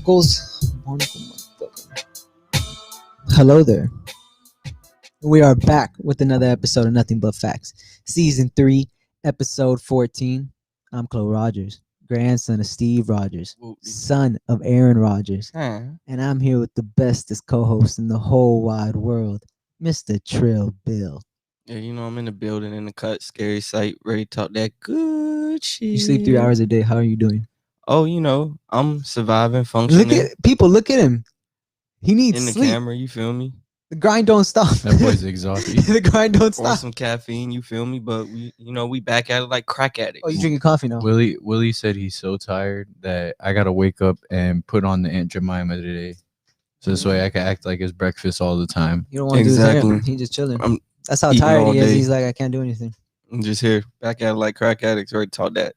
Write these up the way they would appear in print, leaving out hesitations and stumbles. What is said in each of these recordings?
Tacos. Hello there. We are back with another episode of Nothing But Facts, Season 3, Episode 14. I'm Chloe Rogers, grandson of Steve Rogers, son of Aaron Rogers, and I'm here with the bestest co-host in the whole wide world, Mr. Trill Bill. Yeah, I'm in the building in the cut, scary sight, ready to talk that good shit. You sleep 3 hours a day. How are you doing? Oh, I'm surviving, functioning. Look at him. He needs in the sleep. camera, you feel me? The grind don't stop. That boy's exhausted. The grind don't Or stop. some caffeine, you feel me? But we back at it like crack addicts. Oh, you drinking coffee now? Willie said he's so tired that I gotta wake up and put on the Aunt Jemima today, so this way I can act like it's breakfast all the time. You don't want to do his hair. He's just chilling. That's how tired he is. He's like, I can't do anything. I'm just here, back at it like crack addicts, ready to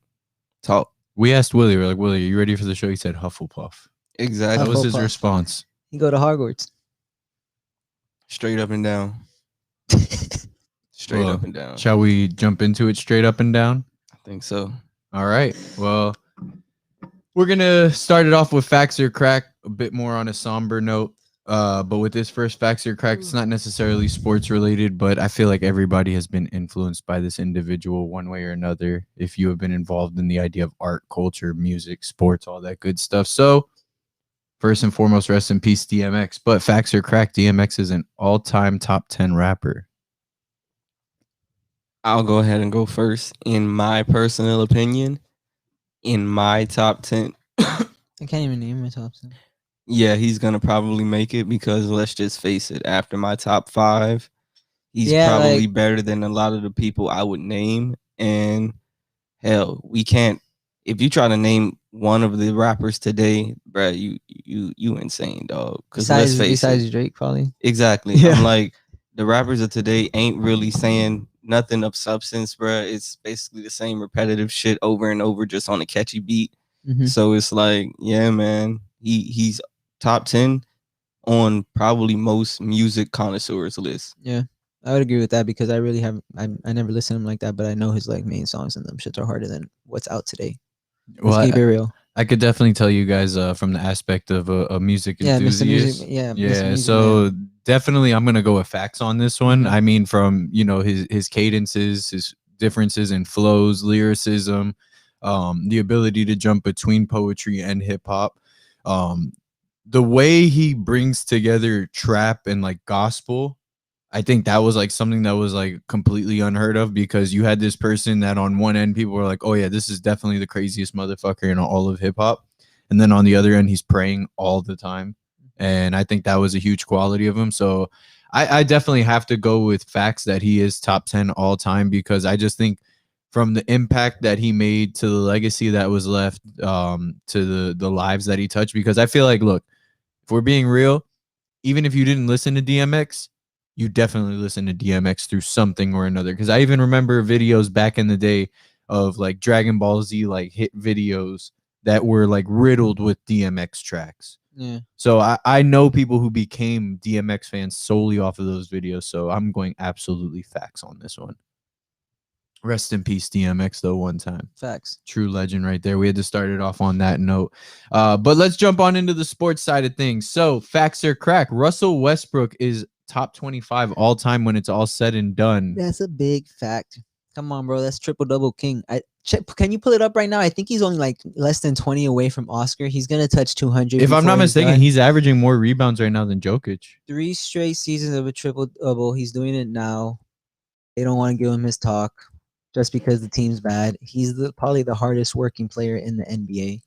talk. We asked Willie, we're like, Willie, are you ready for the show? He said Hufflepuff. Exactly. That was his response. He go to Hogwarts. Straight up and down. Straight up and down. Shall we jump into it straight up and down? I think so. All right. Well, we're going to start it off with Facts or Crack, a bit more on a somber note. But with this first Facts or Crack, it's not necessarily sports related, but I feel like everybody has been influenced by this individual one way or another. If you have been involved in the idea of art, culture, music, sports, all that good stuff. So first and foremost, rest in peace, DMX. But Facts or Crack, DMX is an all-time top 10 rapper. I'll go ahead and go first. In my personal opinion, in my top 10. I can't even name my top 10. Yeah, he's going to probably make it because let's just face it, after my top 5, he's probably better than a lot of the people I would name. And hell, we can't, if you try to name one of the rappers today, bruh, you insane, dog. Besides Drake, probably. Exactly. Yeah. I'm like, the rappers of today ain't really saying nothing of substance, bruh. It's basically the same repetitive shit over and over, just on a catchy beat. Mm-hmm. So it's like, yeah, man, he's top 10 on probably most music connoisseurs list. Yeah, I would agree with that because I really haven't. I never listened to him like that, but I know his like main songs and them shits are harder than what's out today. Let's keep it real. I could definitely tell you guys from the aspect of a music enthusiast. Yeah, Music, so definitely I'm gonna go with Facts on this one. I mean, from his cadences, his differences in flows, lyricism, the ability to jump between poetry and hip hop, the way he brings together trap and like gospel. I think that was like something that was like completely unheard of, because you had this person that on one end people were like, oh yeah, this is definitely the craziest motherfucker in all of hip hop. And then on the other end, he's praying all the time. And I think that was a huge quality of him. So I definitely have to go with Facts that he is top 10 all time, because I just think from the impact that he made to the legacy that was left, to the lives that he touched, because I feel like, look, if we're being real, even if you didn't listen to DMX, you definitely listen to DMX through something or another. Because I even remember videos back in the day of like Dragon Ball Z like hit videos that were like riddled with DMX tracks. Yeah. So I know people who became DMX fans solely off of those videos. So I'm going absolutely Facts on this one. Rest in peace, DMX, though, one time. Facts. True legend right there. We had to start it off on that note. But let's jump on into the sports side of things. So, Facts or Crack, Russell Westbrook is top 25 all time when it's all said and done. That's a big fact. Come on, bro. That's triple-double king. Can you pull it up right now? I think he's only like less than 20 away from Oscar. He's going to touch 200. If I'm not mistaken, he's averaging more rebounds right now than Jokic. 3 straight seasons of a triple-double. He's doing it now. They don't want to give him his talk just because the team's bad. He's probably the hardest working player in the NBA.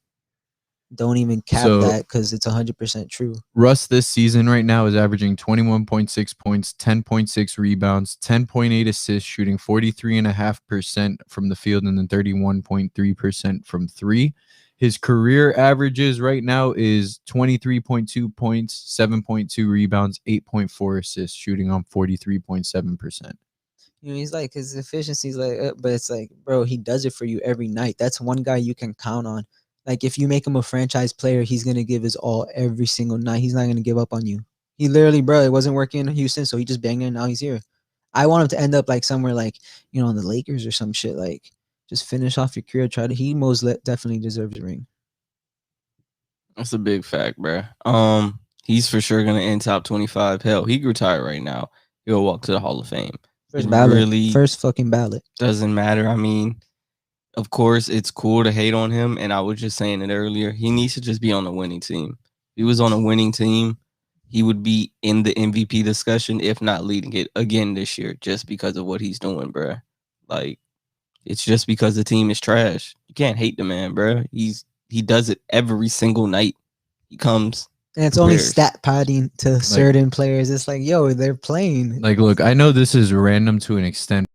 Don't even cap that, because it's 100% true. Russ this season right now is averaging 21.6 points, 10.6 rebounds, 10.8 assists, shooting 43.5% from the field, and then 31.3% from three. His career averages right now is 23.2 points, 7.2 rebounds, 8.4 assists, shooting on 43.7%. He's like, his efficiency is like, but it's like, bro, he does it for you every night. That's one guy you can count on. Like, if you make him a franchise player, he's going to give his all every single night. He's not going to give up on you. He literally, bro, it wasn't working in Houston, so he just banged it, and now he's here. I want him to end up like somewhere like, on the Lakers or some shit. Like, just finish off your career. He most definitely deserves a ring. That's a big fact, bro. He's for sure gonna end top 25. Hell, he could retire right now. He'll walk to the Hall of Fame. First It ballot. really First fucking ballot. doesn't matter. I mean, of course, it's cool to hate on him, and I was just saying it earlier. He needs to just be on a winning team. If he was on a winning team, he would be in the MVP discussion, if not leading it again this year, just because of what he's doing, bro. Like, it's just because the team is trash. You can't hate the man, bro. He does it every single night. He comes. And it's only prepares. stat padding to certain players. It's like, yo, they're playing. Like, look, I know this is random to an extent,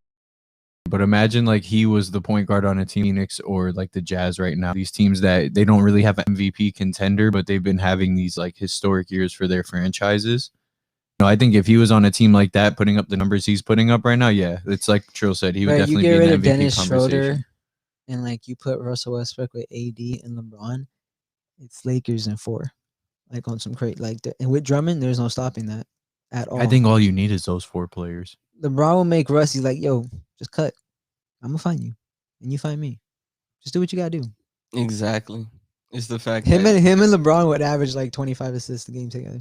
but imagine like he was the point guard on a team, Phoenix or like the Jazz right now. These teams that they don't really have an MVP contender, but they've been having these like historic years for their franchises. I think if he was on a team like that, putting up the numbers he's putting up right now, yeah, it's like Trill said, he would Right, definitely you get be in rid the of MVP Dennis conversation. Schroeder and like you put Russell Westbrook with AD and LeBron, it's Lakers in 4. Like on some crate like that. And with Drummond, there's no stopping that at all. I think all you need is those 4 players. LeBron will make Russ. He's like, yo, just cut. I'm gonna find you, and you find me. Just do what you gotta do. Exactly. It's the fact Him that and LeBron would average like 25 assists a game together.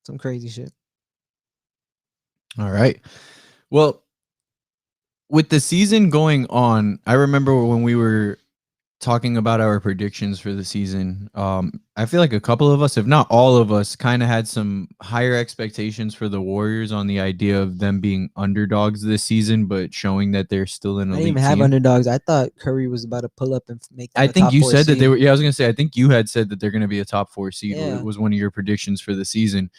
Some crazy shit. All right. Well, with the season going on, I remember when we were talking about our predictions for the season. I feel like a couple of us, if not all of us, kind of had some higher expectations for the Warriors on the idea of them being underdogs this season, but showing that they're still an elite I didn't even have team. underdogs. I thought Curry was about to pull up and make. I think you said that they were. Yeah, I was gonna say. I think you had said that they're gonna be a top 4 seed. Yeah. It was one of your predictions for the season.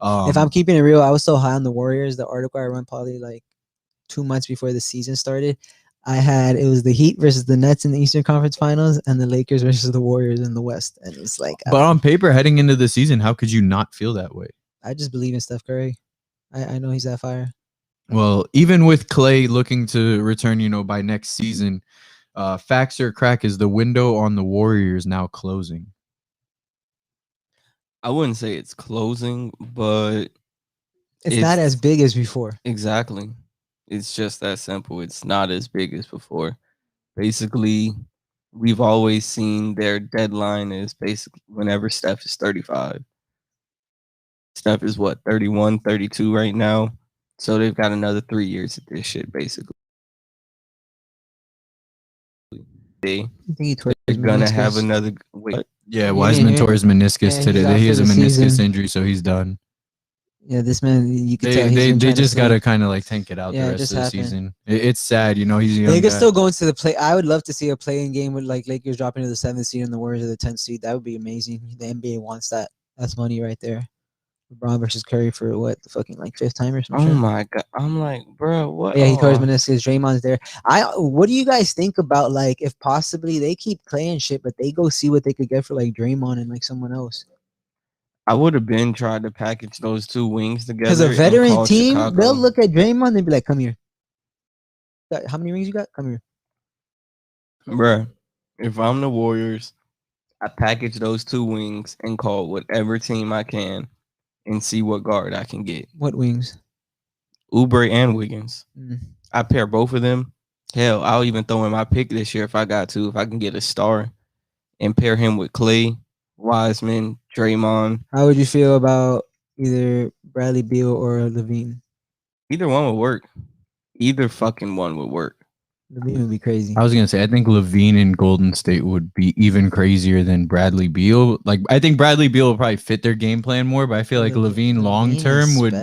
If I'm keeping it real, I was so high on the Warriors. The article I run probably like 2 months before the season started. It was the Heat versus the Nets in the Eastern Conference Finals and the Lakers versus the Warriors in the West. And it's like, but on paper, heading into the season, how could you not feel that way? I just believe in Steph Curry. I know he's that fire. Well, even with Clay looking to return, by next season, facts or crack, is the window on the Warriors now closing? I wouldn't say it's closing, but it's not as big as before. Exactly. It's just that simple. It's not as big as before. Basically, we've always seen their deadline is basically whenever Steph is 35. Steph is what, 31, 32 right now. So they've got another 3 years of this shit, basically. They're gonna have another wait. Yeah, Wiseman tore his meniscus today. He has a meniscus injury, so he's done. Yeah, this man, you can tell they just gotta kind of like tank it out the rest of the season. It's sad, he's young. They could still go into the play. I would love to see a play-in game with like Lakers dropping to the 7th seed and the Warriors at the 10th seed. That would be amazing. The NBA wants that. That's money right there. LeBron versus Curry for what, the fucking like 5th time or something. Oh my god, I'm like, bro, what? Yeah, he tore his meniscus. Draymond's there. What do you guys think about like if possibly they keep playing shit, but they go see what they could get for like Draymond and like someone else? I would have been tried to package those 2 wings together. Because a veteran team, Chicago. they'll look at Draymond and be like, "Come here. How many rings you got? Come here." Bruh, if I'm the Warriors, I package those 2 wings and call whatever team I can and see what guard I can get. What wings? Oubre and Wiggins. I pair both of them. Hell, I'll even throw in my pick this year if I got to, if I can get a star and pair him with Clay, Wiseman, Draymond. How would you feel about either Bradley Beal or Levine? Either one would work. Either fucking one would work. Levine would be crazy. I was gonna say, I think Levine in Golden State would be even crazier than Bradley Beal. Like, I think Bradley Beal will probably fit their game plan more, but I feel like Levine long term would,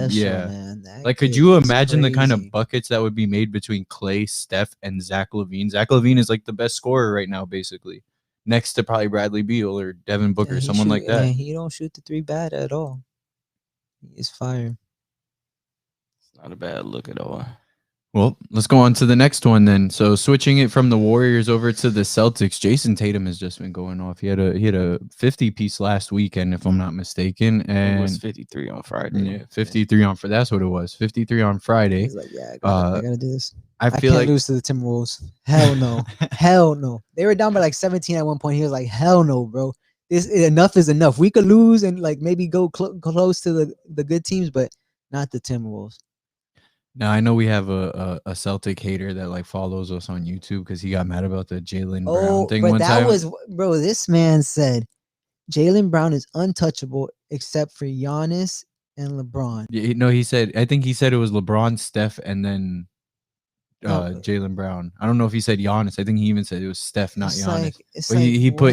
Like, could you imagine the kind of buckets that would be made between Clay, Steph, and Zach LaVine? Zach LaVine is like the best scorer right now, basically, next to probably Bradley Beal or Devin Booker, someone like that. Yeah, he don't shoot the 3 bad at all. He is fire. It's not a bad look at all. Well, let's go on to the next one then. So switching it from the Warriors over to the Celtics, Jason Tatum has just been going off. He had a 50-piece last weekend, if I'm not mistaken, and it was 53 on Friday. Yeah, 53 on Friday. That's what it was. 53 on Friday. He's like, yeah, I gotta do this. I feel like lose to the Timberwolves. Hell no, hell no. They were down by like 17 at one point. He was like, hell no, bro. Enough is enough. We could lose and like maybe go close to the good teams, but not the Timberwolves. Now, I know we have a Celtic hater that like follows us on YouTube because he got mad about the Jaylen Brown thing one time. Bro, this man said Jaylen Brown is untouchable except for Giannis and LeBron. Yeah, no, he said. I think he said it was LeBron, Steph, and then Jaylen Brown. I don't know if he said Giannis. I think he even said it was Steph, not Giannis. But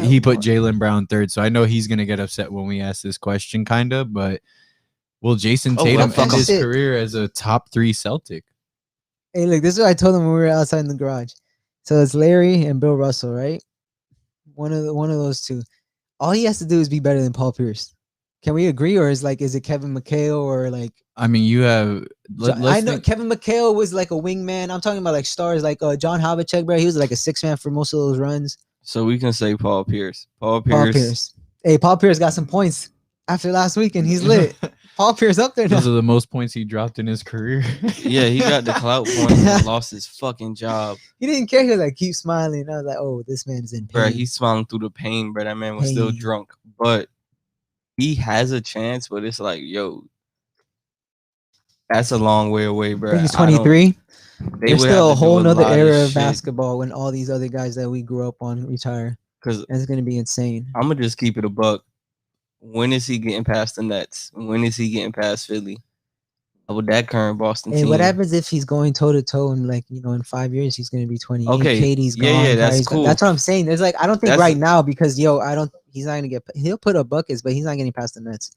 he put Jaylen Brown third. So I know he's gonna get upset when we ask this question, kinda. But will Jason Tatum end his career as a top 3 Celtic? Hey, look, this is what I told him when we were outside in the garage. So it's Larry and Bill Russell, right? One of those two. All he has to do is be better than Paul Pierce. Can we agree, or is it Kevin McHale or like? I mean, you have. I know Kevin McHale was like a wingman. I'm talking about like stars like John Havlicek, bro. He was like a 6-man for most of those runs. So we can say Paul Pierce. Paul Pierce. Hey, Paul Pierce got some points after last week, and he's lit. Paul Pierce up there now. Those are the most points he dropped in his career. Yeah, he got the clout points and lost his fucking job. He didn't care. He was like, keep smiling. I was like, oh, this man is in pain. Bro, he's smiling through the pain, bro. That man was still drunk. But he has a chance, but it's like, yo, that's a long way away, bro. I think he's 23. There's still a whole nother era of basketball when all these other guys that we grew up on retire. Because it's going to be insane. I'm going to just keep it a buck. When is he getting past the Nets? When is he getting past Philly? With that current Boston team. What happens if he's going toe to toe and in 5 years he's going to be 20? Okay, Katie's gone. Yeah, that's cool. That's what I'm saying. There's I don't think right now because he's not going to get. He'll put up buckets, but he's not getting past the Nets.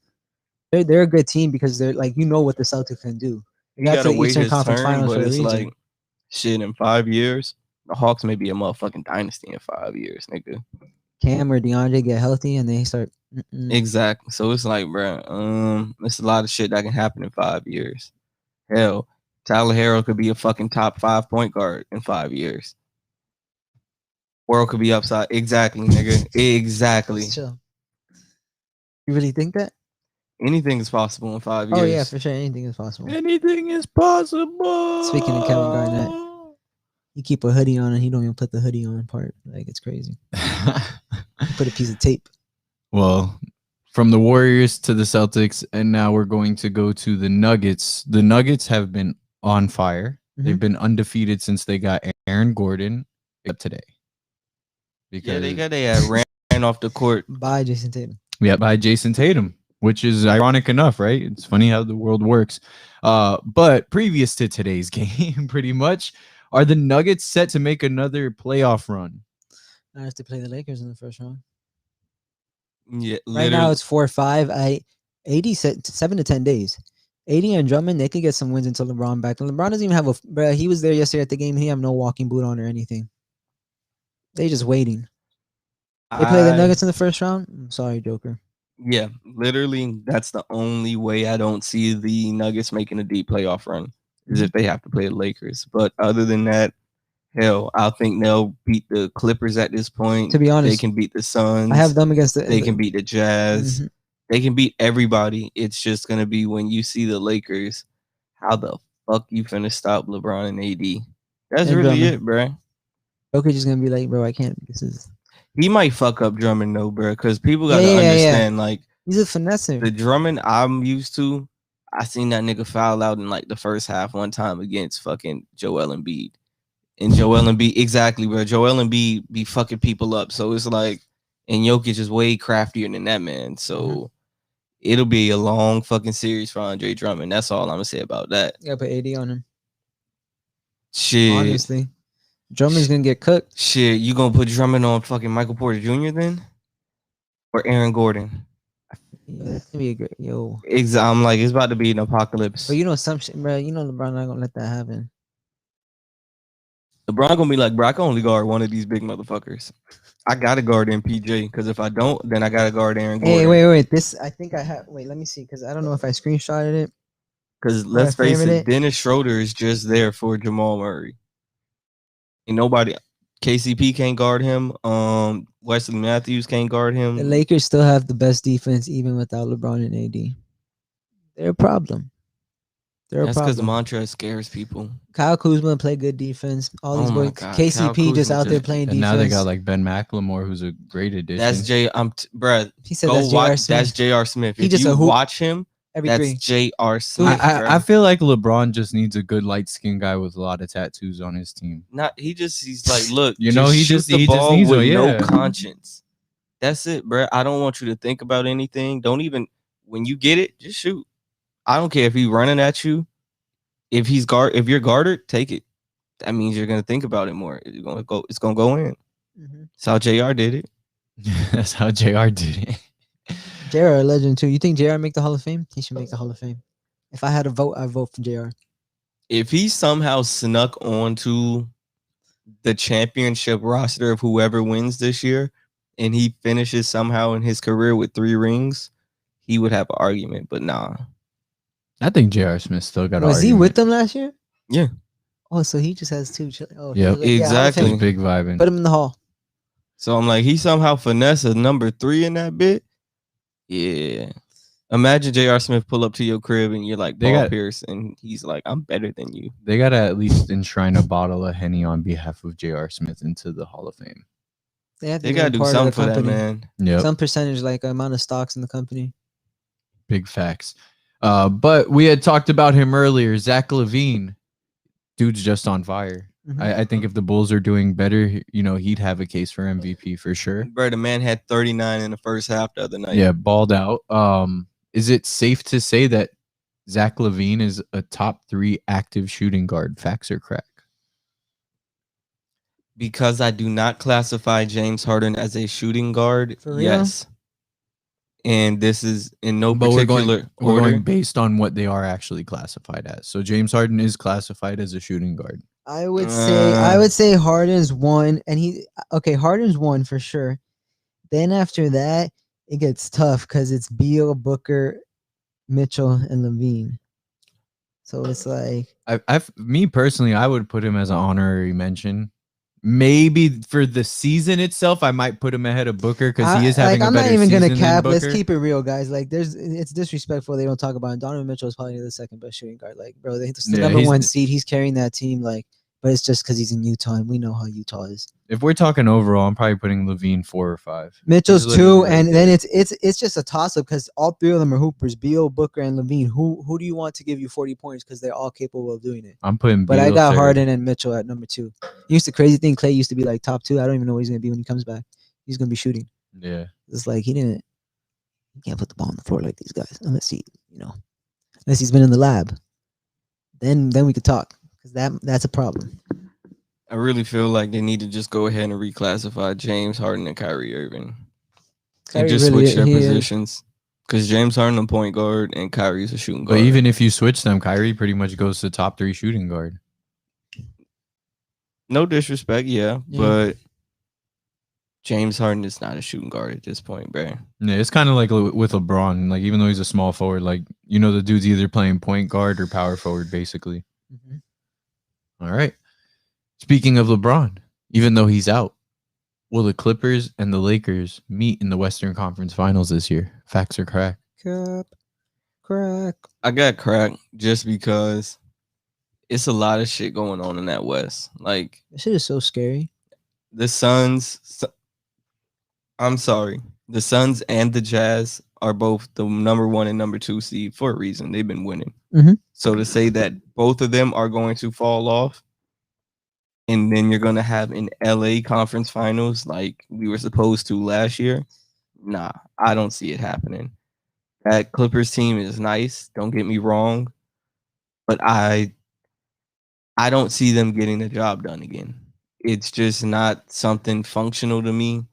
They're a good team because they're what the Celtics can do. You got to wait his turn, but it's like shit. In 5 years, the Hawks may be a motherfucking dynasty in 5 years, nigga. Cam or DeAndre get healthy and they start. Exactly. So it's like, bro, it's a lot of shit that can happen in 5 years. Hell, Tyler Herro could be a fucking top 5 point guard in 5 years. World could be upside. Exactly, nigga. Exactly. Chill. You really think that? Anything is possible in 5 years. Oh yeah, for sure. Anything is possible. Anything is possible. Speaking of Kevin Garnett, he keep a hoodie on and he don't even put the hoodie on part. Like it's crazy. Put a piece of tape. Well, from the Warriors to the Celtics, and now we're going to go to the Nuggets. The Nuggets have been on fire. Mm-hmm. They've been undefeated since they got Aaron Gordon, except today. Because they ran off the court by Jason Tatum. Yeah, by Jason Tatum, which is ironic enough, right? It's funny how the world works. But previous to today's game, pretty much, are the Nuggets set to make another playoff run? I have to play the Lakers in the first round. Yeah, right now it's 4-5. 80 said 7 to 10 days. 80 and Drummond, they could get some wins until LeBron back. And LeBron doesn't even have bro, he was there yesterday at the game. He have no walking boot on or anything. They just waiting. They play the Nuggets in the first round. I'm sorry, Joker. Yeah, literally, that's the only way I don't see the Nuggets making a deep playoff run is if they have to play the Lakers. But other than that, hell, I think they'll beat the Clippers at this point. To be honest, they can beat the Suns. I have them against They can beat the Jazz. Mm-hmm. They can beat everybody. It's just gonna be when you see the Lakers, how the fuck you finna stop LeBron and AD? That's really it, bro. Joker's just gonna be like, bro, I can't. He might fuck up Drummond though, bro, because people gotta understand like he's a finesser. The Drummond I'm used to, I seen that nigga foul out in like the first half one time against fucking Joel Embiid. And Joel Embiid, exactly, bro. Joel Embiid be fucking people up. So it's like, and Jokic is way craftier than that, man. So it'll be a long fucking series for Andre Drummond. That's all I'm gonna say about that. Yeah, put 80 on him. Shit. Honestly. Drummond's gonna get cooked. Shit, you gonna put Drummond on fucking Michael Porter Jr. then? Or Aaron Gordon? Yeah, that's gonna be a great I'm like, it's about to be an apocalypse. But some shit, bro. LeBron not gonna let that happen. LeBron gonna be like, bro, I can only guard one of these big motherfuckers. I gotta guard MPJ because if I don't, then I gotta guard Aaron Gordon. Hey, wait. This I think I have. Wait, let me see because I don't know if I screenshotted it. Because let's face it, Dennis Schroeder is just there for Jamal Murray. And nobody, KCP can't guard him. Wesley Matthews can't guard him. The Lakers still have the best defense even without LeBron and AD. They're a problem. That's because Montrezl scares people. Kyle Kuzma play good defense. All these boys, KCP just out there playing defense. And now they got like Ben McLemore, who's a great addition. That's bruh. He said that's J.R. Smith. That's J.R. Smith. If you watch him, that's J.R. Smith. I feel like LeBron just needs a good light skinned guy with a lot of tattoos on his team. He's like, look, he just needs no conscience. That's it, bro. I don't want you to think about anything. Don't even when you get it, just shoot. I don't care if he's running at you. If you're guarded, take it. That means you're gonna think about it more. It's gonna go in. That's how JR did it. That's how JR did it. JR a legend too. You think JR make the Hall of Fame? He should make the Hall of Fame. If I had a vote, I'd vote for JR. If he somehow snuck onto the championship roster of whoever wins this year, and he finishes somehow in his career with 3 rings, he would have an argument. But nah. I think J.R. Smith still got. Was he with them last year? Yeah. Oh, so he just has 2. Oh, yep. Exactly. Big vibing. Put him in the Hall. So I'm like, he somehow finesse a number 3 in that bit. Yeah. Imagine J.R. Smith pull up to your crib and you're like Paul Pierce, and he's like, I'm better than you. They gotta at least enshrine a bottle of Henny on behalf of J.R. Smith into the Hall of Fame. They gotta do something for that, man. Yeah. Some percentage, like amount of stocks in the company. Big facts. But we had talked about him earlier. Zach LaVine, dude's just on fire. I think if the Bulls are doing better, you know, he'd have a case for MVP for sure. Bro, the man had 39 in the first half the other night. Yeah, balled out. Is it safe to say that Zach LaVine is a top 3 active shooting guard? Facts or crack? Because I do not classify James Harden as a shooting guard. Yes. And this is in no particular order. We're going based on what they are actually classified as. So James Harden is classified as a shooting guard. I would say Harden's 1, and Harden's 1 for sure. Then after that, it gets tough because it's Beal, Booker, Mitchell, and LaVine. So it's like me personally, I would put him as an honorary mention. Maybe for the season itself, I might put him ahead of Booker because he is having a better season. I'm not even gonna cap. Let's keep it real, guys. Like, it's disrespectful they don't talk about it. Donovan Mitchell is probably the second best shooting guard. Like, bro, he's the number 1 seed. He's carrying that team. Like, but it's just because he's in Utah, and we know how Utah is. If we're talking overall, I'm probably putting LaVine 4 or 5. Mitchell's 2, and then it's just a toss up because all 3 of them are hoopers: Beal, Booker, and LaVine. Who do you want to give you 40 points? Because they're all capable of doing it. I'm putting, but I got Harden and Mitchell at number 2. The crazy thing, Clay used to be like top 2. I don't even know what he's gonna be when he comes back. He's gonna be shooting. Yeah, it's like he can't put the ball on the floor like these guys unless he's been in the lab. Then we could talk because that's a problem. I really feel like they need to just go ahead and reclassify James Harden and Kyrie Irving. And just switch their positions. Because James Harden a point guard and Kyrie's a shooting guard. But even if you switch them, Kyrie pretty much goes to top 3 shooting guard. No disrespect, yeah. But James Harden is not a shooting guard at this point, bro. Yeah, it's kind of like with LeBron. Like, even though he's a small forward, like, the dude's either playing point guard or power forward, basically. All right. Speaking of LeBron, even though he's out, will the Clippers and the Lakers meet in the Western Conference Finals this year? Facts or crack? Crack. I got crack just because it's a lot of shit going on in that West. Like, this shit is so scary. The Suns and the Jazz are both the number 1 and number 2 seed for a reason. They've been winning. So to say that both of them are going to fall off, and then you're going to have an LA conference finals like we were supposed to last year, nah, I don't see it happening. That Clippers team is nice, don't get me wrong, but I don't see them getting the job done again. It's just not something functional to me.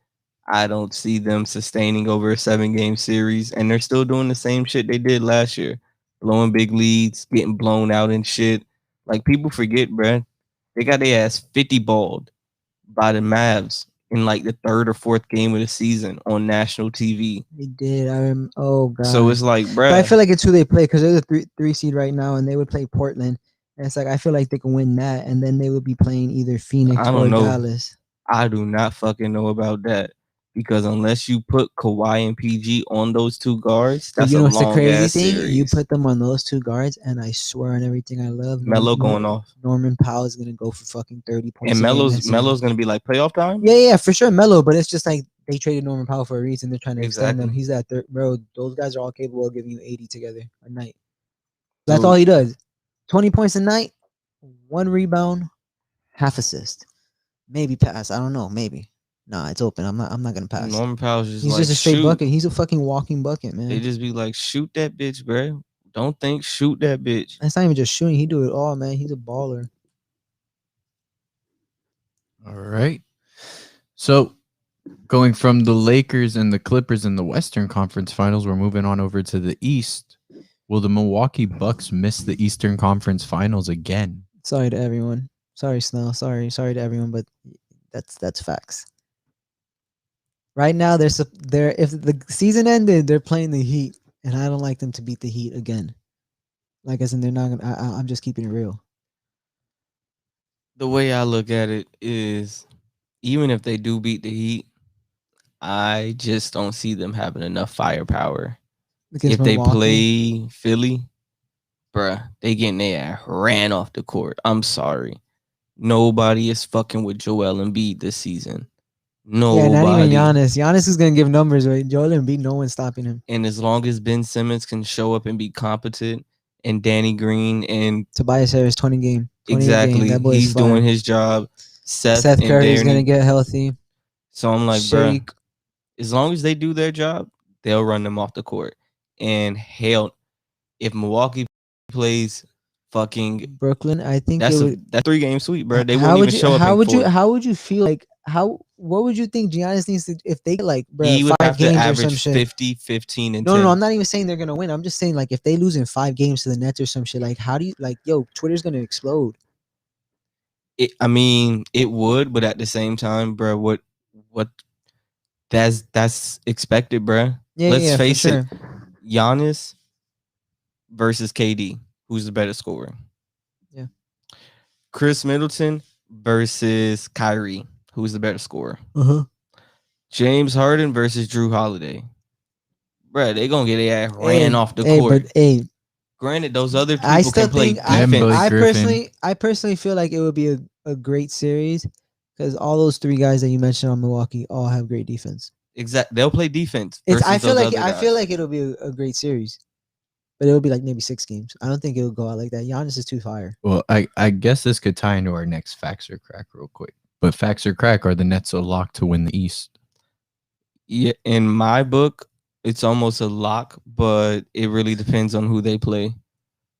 I don't see them sustaining over a 7-game series, and they're still doing the same shit they did last year. Blowing big leads, getting blown out and shit. Like, people forget, bruh. They got their ass 50 balled by the Mavs in like the 3rd or 4th game of the season on national TV. They did. Oh god. So it's like, bruh. But I feel like it's who they play because they're the 3 seed right now, and they would play Portland. And it's like I feel like they can win that, and then they would be playing either Phoenix or Dallas. I do not fucking know about that. Because unless you put Kawhi and PG on those 2 guards, that's a long ass series. You know what's the crazy thing? You put them on those 2 guards, and I swear on everything I love, Melo going off. Norman Powell is gonna go for fucking 30 points. And Melo's gonna be like playoff time. Yeah, for sure, Melo. But it's just like they traded Norman Powell for a reason. They're trying to extend them. He's that bro. Those guys are all capable of giving you 80 together a night. That's all he does. 20 points a night, 1 rebound, half assist, maybe pass. I don't know, maybe. Nah, it's open. I'm not gonna pass. Norman Powell's just He's like just a straight shoot. bucket. He's a fucking walking bucket, man. They just be like, shoot that bitch, bro. Don't think, shoot that bitch. That's not even just shooting. He do it all, man. He's a baller. All right. So going from the Lakers and the Clippers in the Western Conference Finals, we're moving on over to the East. Will the Milwaukee Bucks miss the Eastern Conference Finals again? Sorry to everyone. Sorry, Snell. Sorry to everyone, but that's facts. Right now, they're if the season ended, they're playing the Heat, and I don't like them to beat the Heat again. Like I said, they're not gonna. I'm just keeping it real. The way I look at it is, even if they do beat the Heat, I just don't see them having enough firepower. Against If they Milwaukee. play Philly, bruh, they getting their ass ran off the court. I'm sorry. Nobody is fucking with Joel Embiid this season. Nobody. Yeah, not even Giannis. Giannis is gonna give numbers, right? Joel Embiid, no one's stopping him. And as long as Ben Simmons can show up and be competent, and Danny Green and Tobias Harris, 20 game. 20 exactly, game. he's doing his job. Seth Curry's gonna get healthy. So I'm like, bro, as long as they do their job, they'll run them off the court. And hell, if Milwaukee plays fucking Brooklyn, I think that's a 3-game sweep, bro. They won't even show up. How would you feel like? What would you think Giannis needs to if they like, bro? He would 5 have to games average or some shit. 50, 15, and no, 10. No, I'm not even saying they're gonna win. I'm just saying like if they lose in 5 games to the Nets or some shit, like how do you like? Yo, Twitter's gonna explode. I mean, it would, but at the same time, bro, what? That's expected, bro. Yeah, Let's face for it. sure. Giannis versus KD, who's the better scorer? Yeah. Chris Middleton versus Kyrie, who's the better scorer? James Harden versus Drew Holiday. Bruh, they gonna get their ass ran off the court. But granted, those other people can play defense. I personally feel like it would be a great series because all those 3 guys that you mentioned on Milwaukee all have great defense. Exactly, they'll play defense. I feel like it'll be a great series, but it'll be like maybe 6 games. I don't think it'll go out like that. Giannis is too fire. Well, I guess this could tie into our next facts or crack real quick. But facts or crack, are the Nets a lock to win the East? Yeah, in my book, it's almost a lock, but it really depends on who they play.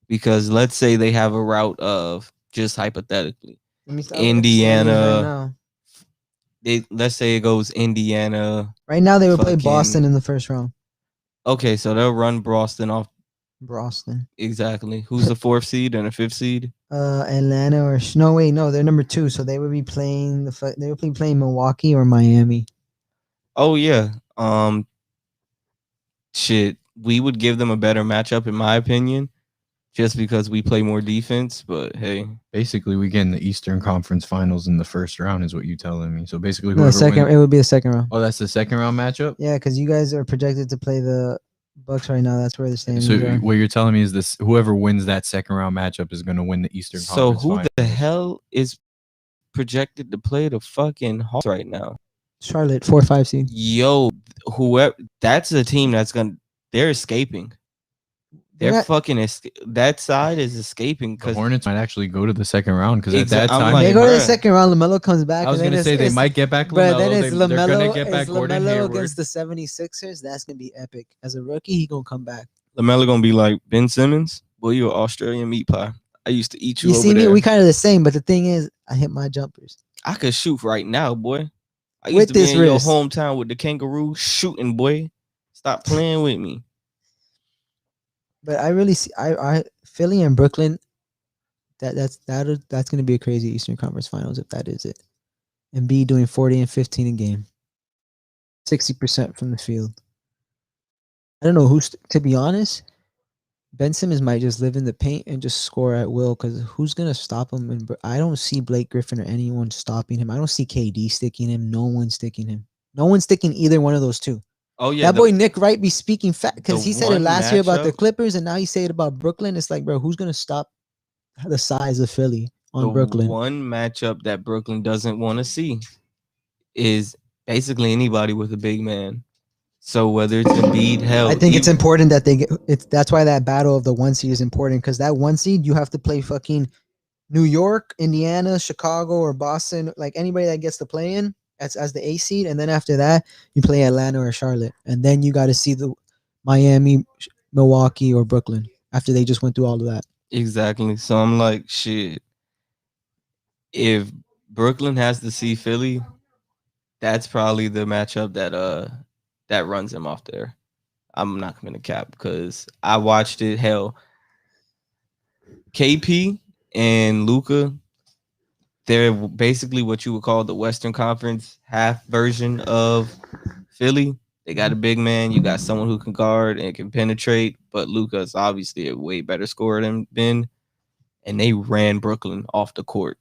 Because let's say they have a route of, just hypothetically, Indiana. Let's say it goes Indiana. Right now they would play Boston in the first round. Okay, so they'll run Boston off. Boston. Exactly. Who's the 4th seed and the 5th seed? Atlanta or no, they're number 2, so they would be playing playing Milwaukee or Miami. Oh yeah. Shit, we would give them a better matchup in my opinion, just because we play more defense. But hey, basically we get in the Eastern Conference Finals in the first round, is what you telling me. So basically, it would be the second round. Oh, that's the second round matchup. Yeah, because you guys are projected to play the Bucks right now. That's where they're staying. So what you're telling me is this: whoever wins that second round matchup is going to win the Eastern Conference. So who Finals. the hell is projected to play the fucking Hawks right now? Charlotte, 4 or 5 seed. Yo, whoever, that's a team they're escaping. They're fucking that side is escaping because the Hornets might actually go to the second round because at that time they go to the second round. LaMelo comes back. I was gonna say they might get back LaMelo. But then it's LaMelo. They're gonna get back Gordon Hayward against the 76ers. That's gonna be epic. As a rookie, he gonna come back. LaMelo gonna be like Ben Simmons. Boy, you an Australian meat pie. I used to eat you. You see me? We kind of the same, but the thing is, I hit my jumpers. I could shoot right now, boy. I used to be in your hometown with the kangaroo shooting, boy. Stop playing with me. But I really see I Philly and Brooklyn. That's gonna be a crazy Eastern Conference Finals if that is it. And B doing 40 and 15 a game, 60% from the field. I don't know who's to be honest. Ben Simmons might just live in the paint and just score at will because who's gonna stop him? And I don't see Blake Griffin or anyone stopping him. I don't see KD sticking him. No one's sticking him. No one's sticking either one of those two. Oh yeah, that boy Nick Wright be speaking fat because he said it last year about the Clippers, and now he say it about Brooklyn. It's like, bro, who's gonna stop the size of Philly on Brooklyn? One matchup that Brooklyn doesn't want to see is basically anybody with a big man. So whether it's Embiid, hell, I think it's important that they get. That's why that battle of the 1 seed is important because that 1 seed you have to play fucking New York, Indiana, Chicago, or Boston. Like anybody that gets to play in, as the A seed, and then after that you play Atlanta or Charlotte, and then you got to see the Miami, Milwaukee, or Brooklyn after they just went through all of that. Exactly. So I'm like, shit. If Brooklyn has to see Philly, that's probably the matchup that runs him off there. I'm not gonna cap because I watched it. Hell, KP and Luca, they're basically what you would call the Western Conference half version of Philly. They got a big man. You got someone who can guard and can penetrate, but Luca's obviously a way better scorer than Ben. And they ran Brooklyn off the court.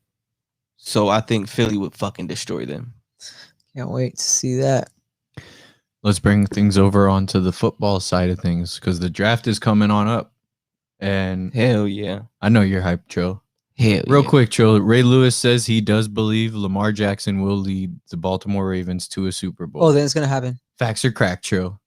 So I think Philly would fucking destroy them. Can't wait to see that. Let's bring things over onto the football side of things because the draft is coming on up. And hell yeah. I know you're hyped, Trill. Hell Real yeah. quick, Trill. Ray Lewis says he does believe Lamar Jackson will lead the Baltimore Ravens to a Super Bowl. Oh, then it's gonna happen. Facts are cracked, Trill.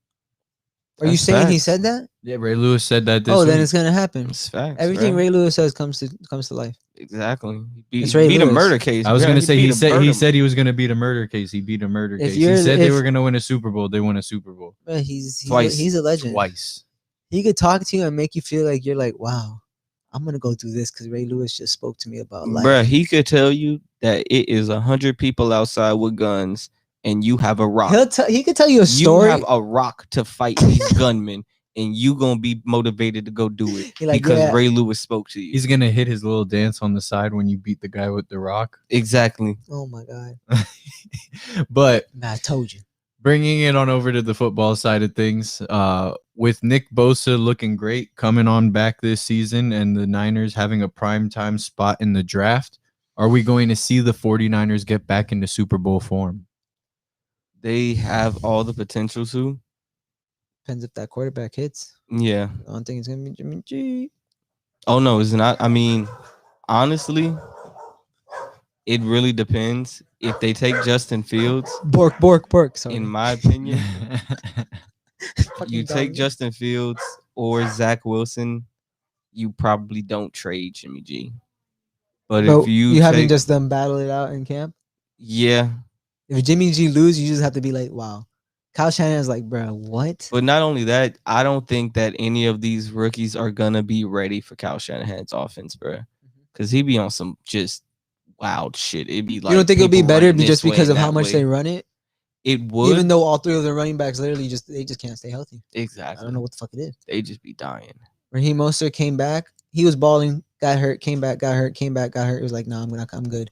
Are you That's saying he facts. said that? Yeah, Ray Lewis said that this Oh, then week. it's gonna happen. It's facts. Everything bro. Ray Lewis says comes to life. Exactly. It's He Ray beat a Lewis. murder case. I was bro. gonna say he beat a said he was gonna beat a murder case. He beat a murder If case. He you're- said they if- were gonna win a Super Bowl. They won a Super Bowl But he's Twice. a legend. twice. He could talk to you and make you feel like you're like, wow, I'm gonna go do this because Ray Lewis just spoke to me about life. Bruh, he could tell you that it is 100 people outside with guns and you have a rock. He could tell you a story. You have a rock to fight these gunmen and you gonna be motivated to go do it He like, because yeah. Ray Lewis spoke to you. He's gonna hit his little dance on the side when you beat the guy with the rock. Exactly. Oh my god, But man, I told you. bringing it on over to the football side of things, with Nick Bosa looking great coming on back this season and the Niners having a primetime spot in the draft, are we going to see the 49ers get back into Super Bowl form? They have all the potential to. Depends if that quarterback hits. Yeah. I don't think it's gonna be Jimmy G. Oh no, it's not. I mean, honestly, it really depends. If they take Justin Fields, Bork. Sorry. in my opinion, Fucking you take dog. Justin Fields or Zach Wilson, you probably don't trade Jimmy G. But Bro, if you having take, just them battle it out in camp. yeah, If Jimmy G lose, you just have to be like, wow. Kyle Shanahan's like, bro, what? but not only that, I don't think that any of these rookies are gonna be ready for Kyle Shanahan's offense, bro. Because he be on some just wild shit. It'd be like You don't think it'll be people better running just this way because of and how that much way. they run it? It would, Even though all three of the running backs literally they just can't stay healthy. I exactly. don't know what the fuck it is. They just be dying. Raheem Mostert came back. He was balling, got hurt, came back, got hurt, came back, got hurt. It was like, nah, I'm good.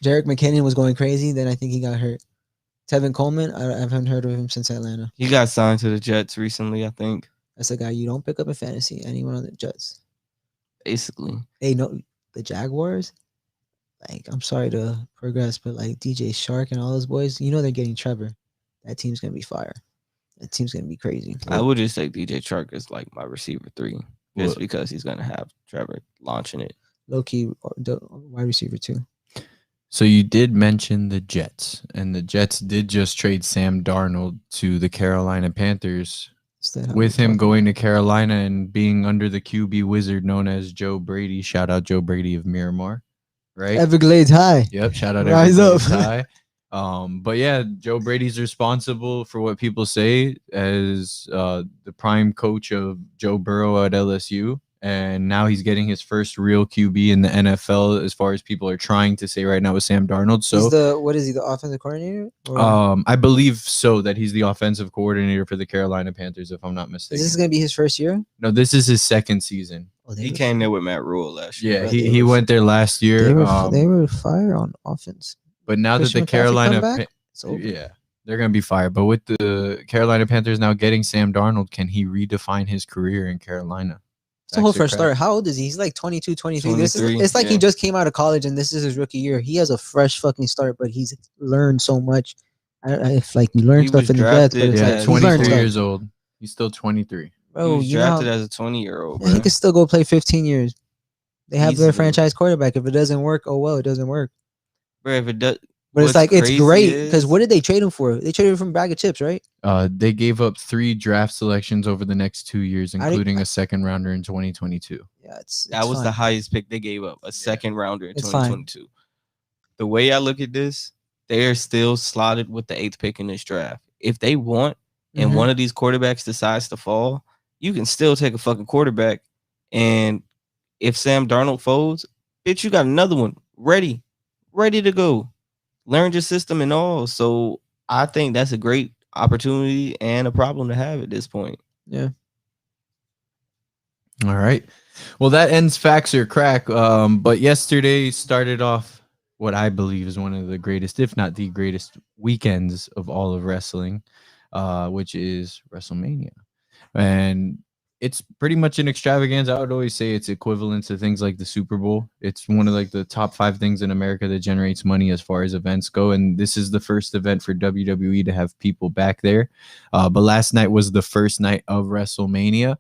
Jerick McKinnon was going crazy. Then I think he got hurt. Tevin Coleman, I haven't heard of him since Atlanta. He got signed to the Jets recently, I think. That's a guy you don't pick up in fantasy. Anyone on the Jets. Basically. Hey, no, the Jaguars. Like, I'm sorry to progress, but like DJ Shark and all those boys, you know they're getting Trevor. That team's gonna be fire. That team's gonna be crazy. I would just take DJ Chark as like my receiver 3. Just Well- because he's gonna have Trevor launching it. Low key wide receiver too. So you did mention the Jets, and the Jets did just trade Sam Darnold to the Carolina Panthers, with him going to Carolina and being under the QB wizard known as Joe Brady. Shout out Joe Brady of Miramar, right? Everglades High. Yep. Shout out Rise Everglades up. High. But yeah, Joe Brady's responsible for what people say as the prime coach of Joe Burrow at LSU. And now he's getting his first real QB in the NFL, as far as people are trying to say right now with Sam Darnold. So He's the offensive coordinator? Or I believe so, that he's the offensive coordinator for the Carolina Panthers, if I'm not is mistaken. this gonna be his first year? No, this is his second season. Oh, He came there with Matt Rule last year. Yeah, Bro, he, they he were- went there last year. They were fire on offense. But now that Christian the McCaffrey Carolina, come back? It's over. yeah, they're gonna be fired. But with the Carolina Panthers now getting Sam Darnold, can he redefine his career in Carolina? It's a whole Facts or fresh cracks? start. How old is he? He's like 22, 23. This is 23, it's like he yeah. just came out of college and this is his rookie year. He has a fresh fucking start, but he's learned so much. If like you learn He stuff was in the Jets, but drafted it's Yeah, like as he's learned 23 stuff. years old. He's still 23. He Bro, was you know, drafted as a 20-year-old, yeah, bro. he could still go play 15 years. They have their Easily. franchise quarterback. If it doesn't work, oh well, it doesn't work. Bro, if it does, But it's what's like it's crazy great is- because what did they trade him for? They traded him from a bag of chips, right? They gave up 3 draft selections over the next 2 years, I didn't- including a second rounder in 2022. Yeah, that was fine. the highest pick they gave up, a second rounder in It's fine. 2022. The way I look at this, they're still slotted with the 8th pick in this draft. If they want, and one of these quarterbacks decides to fall, you can still take a fucking quarterback. And if Sam Darnold folds, bitch, you got another one ready to go. Learned your system and all. So I think that's a great opportunity and a problem to have at this point. Yeah. All right. Well, that ends Facts or Crack. But yesterday started off what I believe is one of the greatest, if not the greatest, weekends of all of wrestling, which is WrestleMania. And it's pretty much an extravaganza. I would always say it's equivalent to things like the Super Bowl. It's one of like the top 5 things in America that generates money as far as events go. And this is the first event for WWE to have people back there. But last night was the first night of WrestleMania.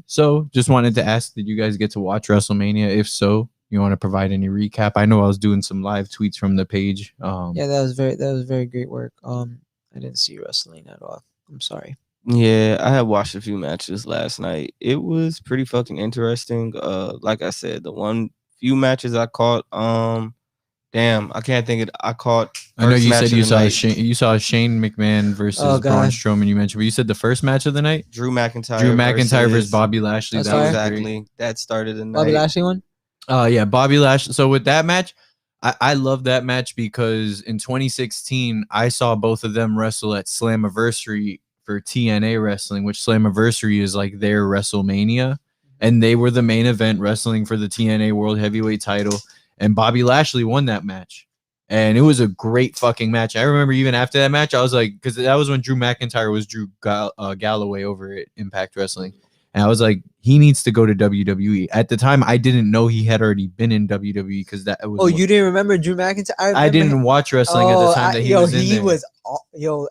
So just wanted to ask, did you guys get to watch WrestleMania? If so, you want to provide any recap? I know I was doing some live tweets from the page. Yeah, that was very great work. I didn't see wrestling at all. I'm sorry. Yeah, I had watched a few matches last night. It was pretty fucking interesting. Like I said, the one few matches I caught, damn, I can't think of. I caught. I know you said you saw Shane McMahon versus Braun Strowman. You mentioned, but you said the first match of the night, Drew McIntyre versus Bobby Lashley. That was exactly that started the night. Bobby Lashley won. Yeah, Bobby Lashley. So with that match, I love that match because in 2016 I saw both of them wrestle at Slammiversary for TNA Wrestling, which Slammiversary is like their WrestleMania, and they were the main event wrestling for the TNA World Heavyweight title, and Bobby Lashley won that match, and it was a great fucking match. I remember even after that match, I was like, because that was when Drew McIntyre was Drew Galloway over at Impact Wrestling, and I was like, he needs to go to WWE. At the time, I didn't know he had already been in WWE because that was. Oh, you didn't remember Drew McIntyre? I didn't watch wrestling at the time that he was in there.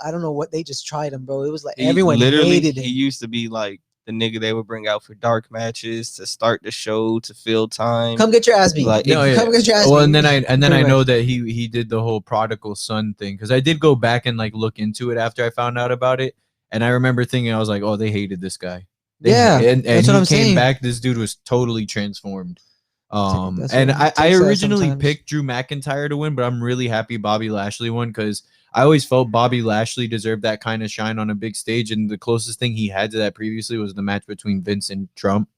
I don't know what they just tried him, bro. It was like He everyone hated him. He used to be like the nigga they would bring out for dark matches to start the show to fill time. Come get your ass beat. Like, come get your ass beat. Well, and then I know that he did the whole prodigal son thing, because I did go back and like look into it after I found out about it, and I remember thinking, I was like, oh, they hated this guy. And that's what I'm saying. Back, this dude was totally transformed. And I originally picked Drew McIntyre to win, but I'm really happy Bobby Lashley won, because I always felt Bobby Lashley deserved that kind of shine on a big stage, and the closest thing he had to that previously was the match between Vince and Trump,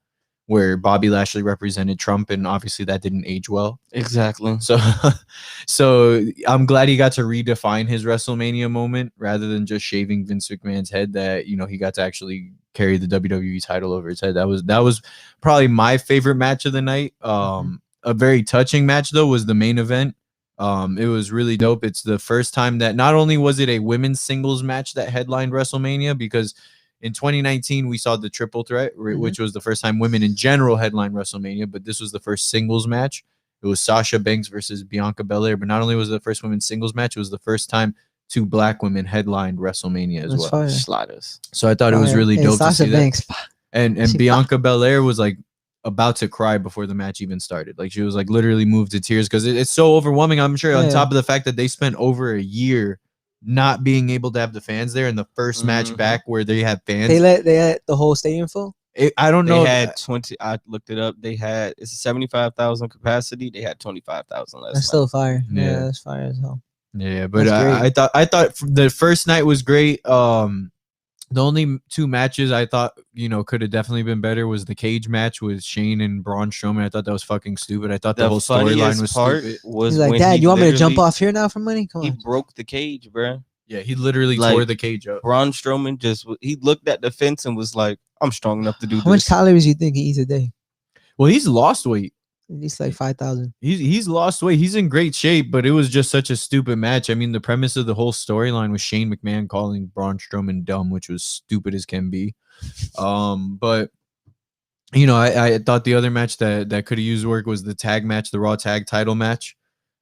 where Bobby Lashley represented Trump, and obviously that didn't age well. Exactly. So I'm glad he got to redefine his WrestleMania moment rather than just shaving Vince McMahon's head, that, you know, he got to actually carry the WWE title over his head. That was probably my favorite match of the night. A very touching match, though, was the main event. It was really dope. It's the first time that not only was it a women's singles match that headlined WrestleMania, because in 2019 we saw the triple threat, which was the first time women in general headlined WrestleMania, but this was the first singles match. It was Sasha Banks versus Bianca Belair, but not only was it the first women's singles match, it was the first time 2 black women headlined WrestleMania as well. Sliders. So I thought it was really dope to see Banks. that. And Bianca Belair was like about to cry before the match even started. Like, she was like literally moved to tears, because it's so overwhelming. I'm sure on top of the fact that they spent over a year not being able to have the fans there, and the first match back where they had fans, they let the whole stadium full. I don't know. They had 20. I looked it up. They had, it's a 75,000 capacity. They had 25,000 last. That's still fire. Yeah, that's fire as hell. Yeah, but I thought the first night was great. The only 2 matches I thought, you know, could have definitely been better was the cage match with Shane and Braun Strowman. I thought that was fucking stupid. I thought the whole storyline was stupid. He's like, Dad, you want me to jump off here now for money? Come on. He broke the cage, bro. Yeah, he literally tore the cage up. Braun Strowman he looked at the fence and was like, I'm strong enough to do this. How much calories do you think he eats a day? Well, he's lost weight. At least like 5,000. He's lost weight. He's in great shape, but it was just such a stupid match. I mean, the premise of the whole storyline was Shane McMahon calling Braun Strowman dumb, which was stupid as can be. But you know, I thought the other match that could have used work was the tag match, the Raw tag title match.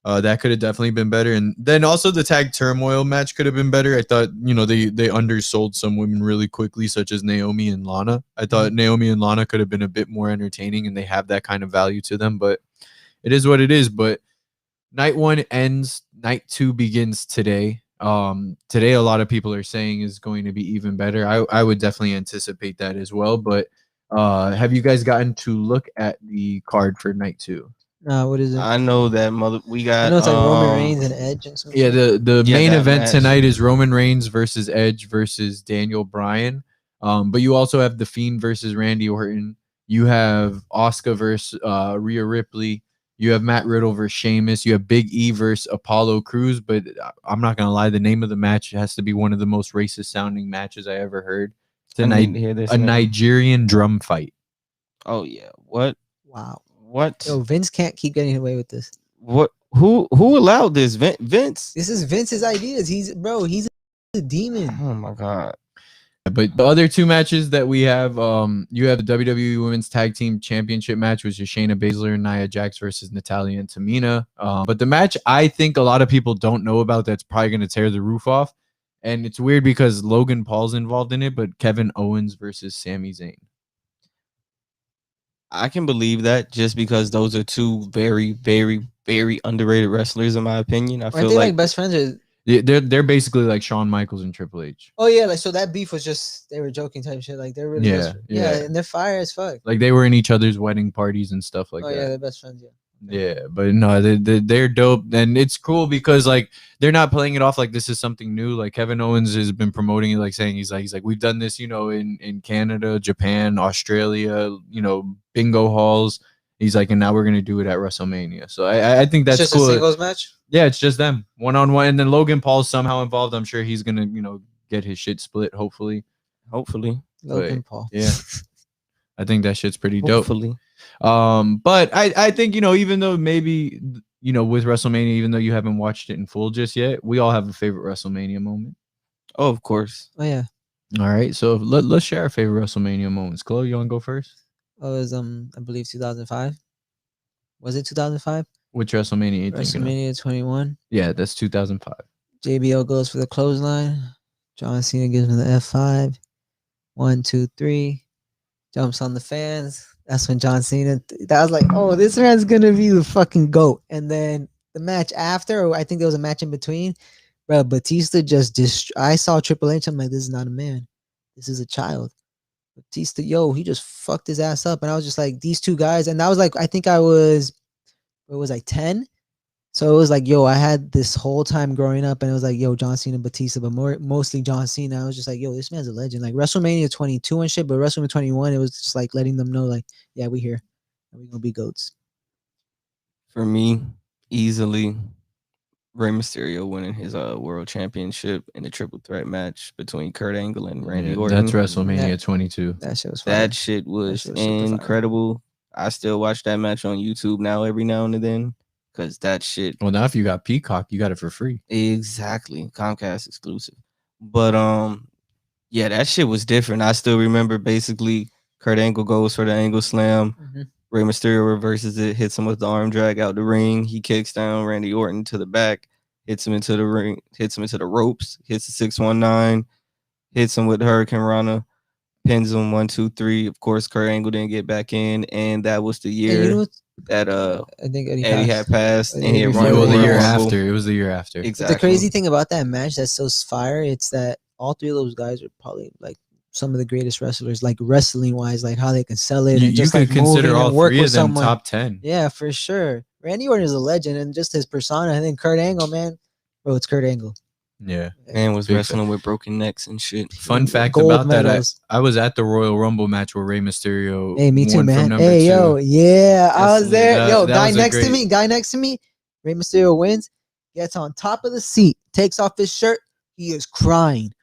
That could have definitely been better. And then also the tag turmoil match could have been better. I thought, you know, they undersold some women really quickly, such as Naomi and Lana. I thought Naomi and Lana could have been a bit more entertaining, and they have that kind of value to them, but it is what it is. But night 1 ends, night 2 begins today. Today, a lot of people are saying is going to be even better. I would definitely anticipate that as well. But have you guys gotten to look at the card for night 2? What is it? I know that we got. I know it's like Roman Reigns and Edge and some Yeah, shit. the Yeah, main that event match. tonight is Roman Reigns versus Edge versus Daniel Bryan. But you also have The Fiend versus Randy Orton. You have Asuka versus Rhea Ripley. You have Matt Riddle versus Sheamus. You have Big E versus Apollo Crews. But I'm not gonna lie, the name of the match has to be one of the most racist sounding matches I ever heard. It's I need to hear this a name. Nigerian drum fight. Oh yeah. What? Wow. What? Yo, Vince can't keep getting away with this. What? Who allowed this? Vince. This is Vince's ideas. He's a demon. Oh my god. But the other two matches that we have, you have the WWE Women's Tag Team Championship match, which is Shayna Baszler and Nia Jax versus Natalya and Tamina. But the match I think a lot of people don't know about that's probably going to tear the roof off. And it's weird because Logan Paul's involved in it, but Kevin Owens versus Sami Zayn. I can believe that just because those are two very, very, very underrated wrestlers in my opinion. I Aren't feel they like best friends? Or... They're basically like Shawn Michaels and Triple H. Oh yeah, like so that beef was just they were joking type shit. Like they're really Yeah. and they're fire as fuck. Like they were in each other's wedding parties and stuff like that. Yeah, they're best friends. Yeah. Yeah, but no, they're dope, and it's cool because like they're not playing it off like this is something new. Like Kevin Owens has been promoting it, like saying he's like we've done this, in Canada, Japan, Australia, bingo halls. He's like, and now we're gonna do it at WrestleMania. So I think that's just cool. A singles match. Yeah, it's just them 1-on-1, and then Logan Paul's somehow involved. I'm sure he's gonna get his shit split. Hopefully. Logan Paul. Yeah, I think that shit's pretty dope. Hopefully. But I think even though maybe with WrestleMania, even though you haven't watched it in full just yet, we all have a favorite WrestleMania moment. Oh, of course. Oh yeah. All right, so let's share our favorite WrestleMania moments. Chloe, you want to go first? It was I believe 2005. Was it 2005? Which WrestleMania? You WrestleMania 21. Yeah, that's 2005. JBL goes for the clothesline. John Cena gives him the F5. 1, 2, 3. Jumps on the fans. That's when John Cena. That was like, oh, this man's gonna be the fucking GOAT. And then the match after, or I think there was a match in between, bro. Batista just I saw Triple H. I'm like, this is not a man. This is a child. Batista, he just fucked his ass up. And I was just like, these two guys. And that was like, I think I was, 10? So it was like, I had this whole time growing up, and it was like, John Cena, Batista, but mostly John Cena. I was just like, this man's a legend. Like WrestleMania 22 and shit, but WrestleMania 21, it was just like letting them know, like, yeah, we here, and we gonna be goats. For me, easily, Rey Mysterio winning his world championship in a triple threat match between Kurt Angle and Randy Orton. That's WrestleMania 22. That shit was fire. That shit was incredible. I still watch that match on YouTube now every now and then. Because that shit. Well, now if you got Peacock, you got it for free. Exactly. Comcast exclusive. But yeah, that shit was different. I still remember basically Kurt Angle goes for the angle slam. Mm-hmm. Rey Mysterio reverses it, hits him with the arm drag out the ring. He kicks down Randy Orton to the back, hits him into the ring, hits him into the ropes, hits the 619, hits him with the Hurricane Rana, pins him 1, 2, 3. Of course, Kurt Angle didn't get back in, and that was the year that I think Eddie had passed, and he had run the year after. It was the year after. Exactly. But the crazy thing about that match that's so fire, it's that all three of those guys are probably like some of the greatest wrestlers, like wrestling wise, like how they can sell it. And just you like could consider all three of them someone. top 10. Yeah, for sure. Randy Orton is a legend, and just his persona. I think Kurt Angle, man, bro, it's Kurt Angle. Yeah, man was wrestling with broken necks and shit. Fun fact about medals. That, I was at the Royal Rumble match where Rey Mysterio. Hey, me too, man. Hey, yo, yeah, I was there. Guy next to me. Rey Mysterio wins, gets on top of the seat, takes off his shirt. He is crying,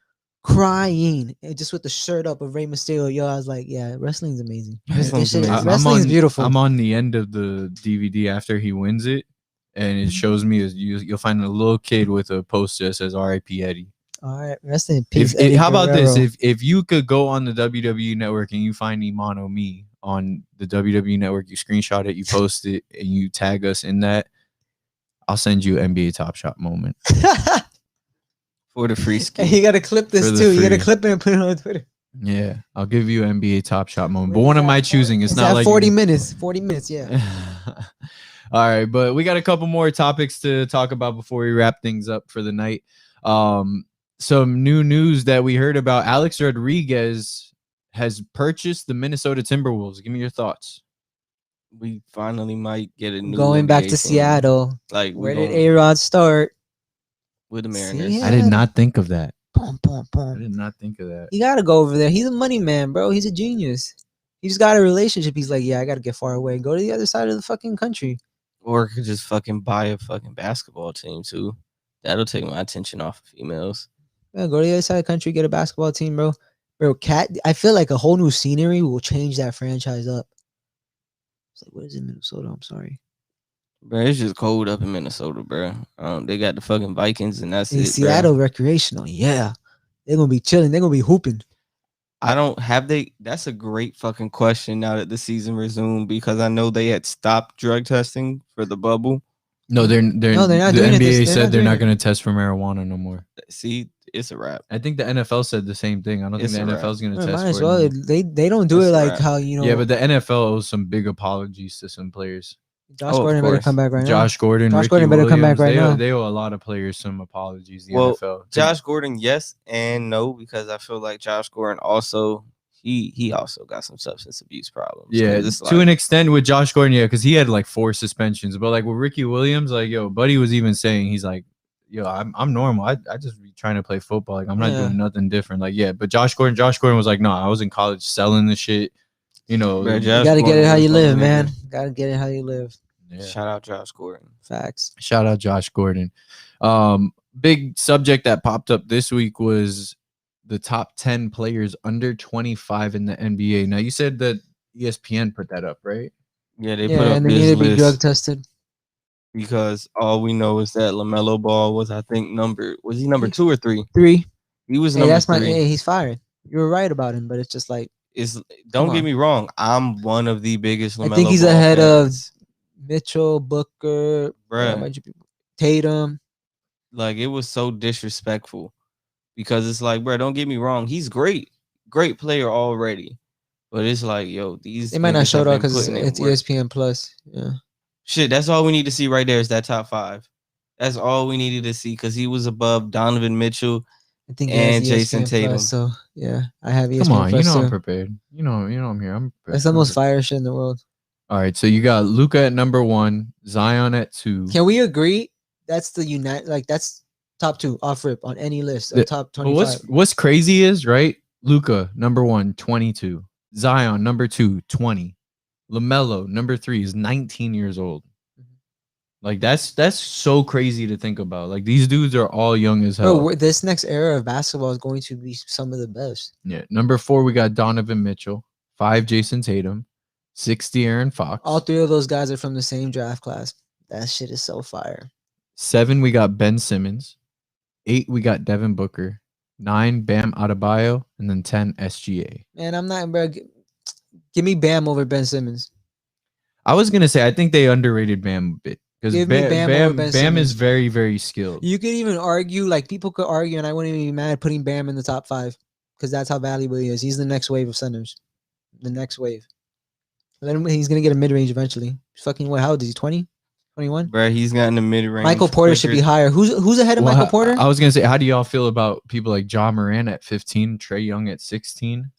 and just with the shirt up of Rey Mysterio. I was like, yeah, wrestling's amazing. Wrestling's beautiful. I'm on the end of the DVD after he wins it. And it shows me you'll find a little kid with a poster that says R.I.P. Eddie. All right, rest in peace. How about this? If you could go on the WWE Network and you find Imano Me on the WWE Network, you screenshot it, you post it, and you tag us in that, I'll send you an NBA Top Shot moment for the free skin. Hey, you gotta clip this too. You gotta clip it and put it on Twitter. Yeah, I'll give you an NBA Top Shot moment, but one of my choosing. It's not like 40 minutes. 40 minutes, yeah. All right, but we got a couple more topics to talk about before we wrap things up for the night. Some new news that we heard about: Alex Rodriguez has purchased the Minnesota Timberwolves. Give me your thoughts. we finally might get a new Going back NBA to team. Seattle. Like Where did A-Rod start? with the Mariners? I did not think of that. Boom, boom, I boom. did not think of that. You gotta go over there. He's a money man, bro. He's a genius. He just got a relationship. He's like, yeah, I gotta get far away. Go to the other side of the fucking country. Or could just fucking buy a fucking basketball team too. That'll take my attention off of females. Yeah, go to the other side of the country, get a basketball team, bro. Bro, Cat. I feel like a whole new scenery will change that franchise up. It's like, what is it, Minnesota? I'm sorry. Bro, it's just cold up in Minnesota, bro. They got the fucking Vikings, and that's In it, Seattle, bro. recreational. Yeah, they're gonna be chilling. They're gonna be hooping. I don't have they. That's a great fucking question now that the season resumed because I know they had stopped drug testing for the bubble. No, they're not the doing it. NBA They're said not they're doing not it. going to test for marijuana no more. See, it's a wrap. I think the NFL said the same thing. I don't It's think a the wrap. NFL is going to Well, test might as for it. well. no more. They don't do It's it a like wrap. how you know. Yeah, but the NFL owes some big apologies to some players. Josh Oh, of Gordon better course. come back right now. Josh Gordon, Josh Ricky Gordon better come back Williams, right now. They owe a lot of players some apologies. The Well, NFL. Josh Gordon, yes and no, because I feel like Josh Gordon also he also got some substance abuse problems. Yeah, it's to an extent with Josh Gordon, yeah, because he had like 4 suspensions. But like with Ricky Williams, like yo, Buddy was even saying he's like, yo, I'm normal. I just be trying to play football. Like I'm not doing nothing different. Like yeah, but Josh Gordon was like, no, I was in college selling the shit. You know, Bro, You Josh gotta get Gordon it how was you my live, nigga. man. Gotta get it how you live. yeah. Shout out Josh Gordon. Facts. Shout out Josh Gordon. Big subject that popped up this week was the top 10 players under 25 in the NBA. Now you said that ESPN put that up, right? Yeah, they Yeah, put up and they this need to be list drug tested. because all we know is that LaMelo Ball was, I think, number 2 or 3? 3. He was Hey, number that's 3. Hey, he's fired. You were right about him, but it's just like Don't Come get on. me wrong. I'm one of the biggest LaMelo I think he's Ball ahead fans. of Mitchell, Booker, Bruh. a bunch of people. Tatum. Like it was so disrespectful because it's like, bro, don't get me wrong. He's great player already, but it's like, yo, these They might not niggas show have it out been because putting in it's work. ESPN Plus. Yeah. Shit, that's all we need to see right there is that top 5. That's all we needed to see because he was above Donovan Mitchell I think and he has Jason ESPN Tatum. Plus, so yeah, I have ESPN Come on, Plus I'm too. prepared. You know I'm here. I'm prepared. That's the most fire shit in the world. All right, so you got Luka at number 1, Zion at 2. Can we agree that's that's top 2 off rip on any list of top 25? What's crazy is, right? Luka number 1, 22. Zion number 2, 20. LaMelo number 3 is 19 years old. Like that's so crazy to think about. Like these dudes are all young as hell. Bro, this next era of basketball is going to be some of the best. Yeah. Number 4, we got Donovan Mitchell. 5, Jason Tatum. 6, De'Aaron Fox. All 3 of those guys are from the same draft class. That shit is so fire. 7, we got Ben Simmons. 8, we got Devin Booker. 9, Bam Adebayo. And then 10, SGA. Man, I'm not, bro. Give me Bam over Ben Simmons. I was going to say, I think they underrated Bam a bit. Because Bam is very, very skilled. You could even argue, like people could argue, and I wouldn't even be mad putting Bam in the top 5 because that's how valuable he is. He's the next wave of centers. The next wave. Then he's going to get a mid-range eventually. Fucking what? How old is he? 20? 21? Bro, he's got in the mid-range. Michael Porter should be higher. Who's ahead of Michael Porter? I was going to say, how do y'all feel about people like Ja Morant at 15, Trae Young at 16?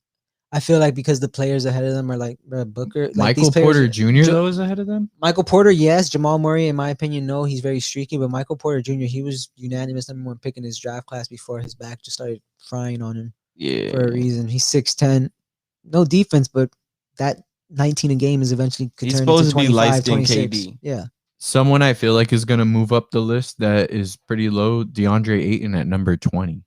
I feel like because the players ahead of them are like Booker. Like Michael Porter Jr. though is ahead of them? Michael Porter, yes. Jamal Murray, in my opinion, no. He's very streaky. But Michael Porter Jr., he was unanimous number 1 pick in his draft class before his back just started frying on him. Yeah. For a reason. He's 6'10". No defense, but that 19 a game is eventually could He's turn supposed into to be 25, light-skinned 26. KD. Yeah. Someone I feel like is going to move up the list that is pretty low, DeAndre Ayton at number 20.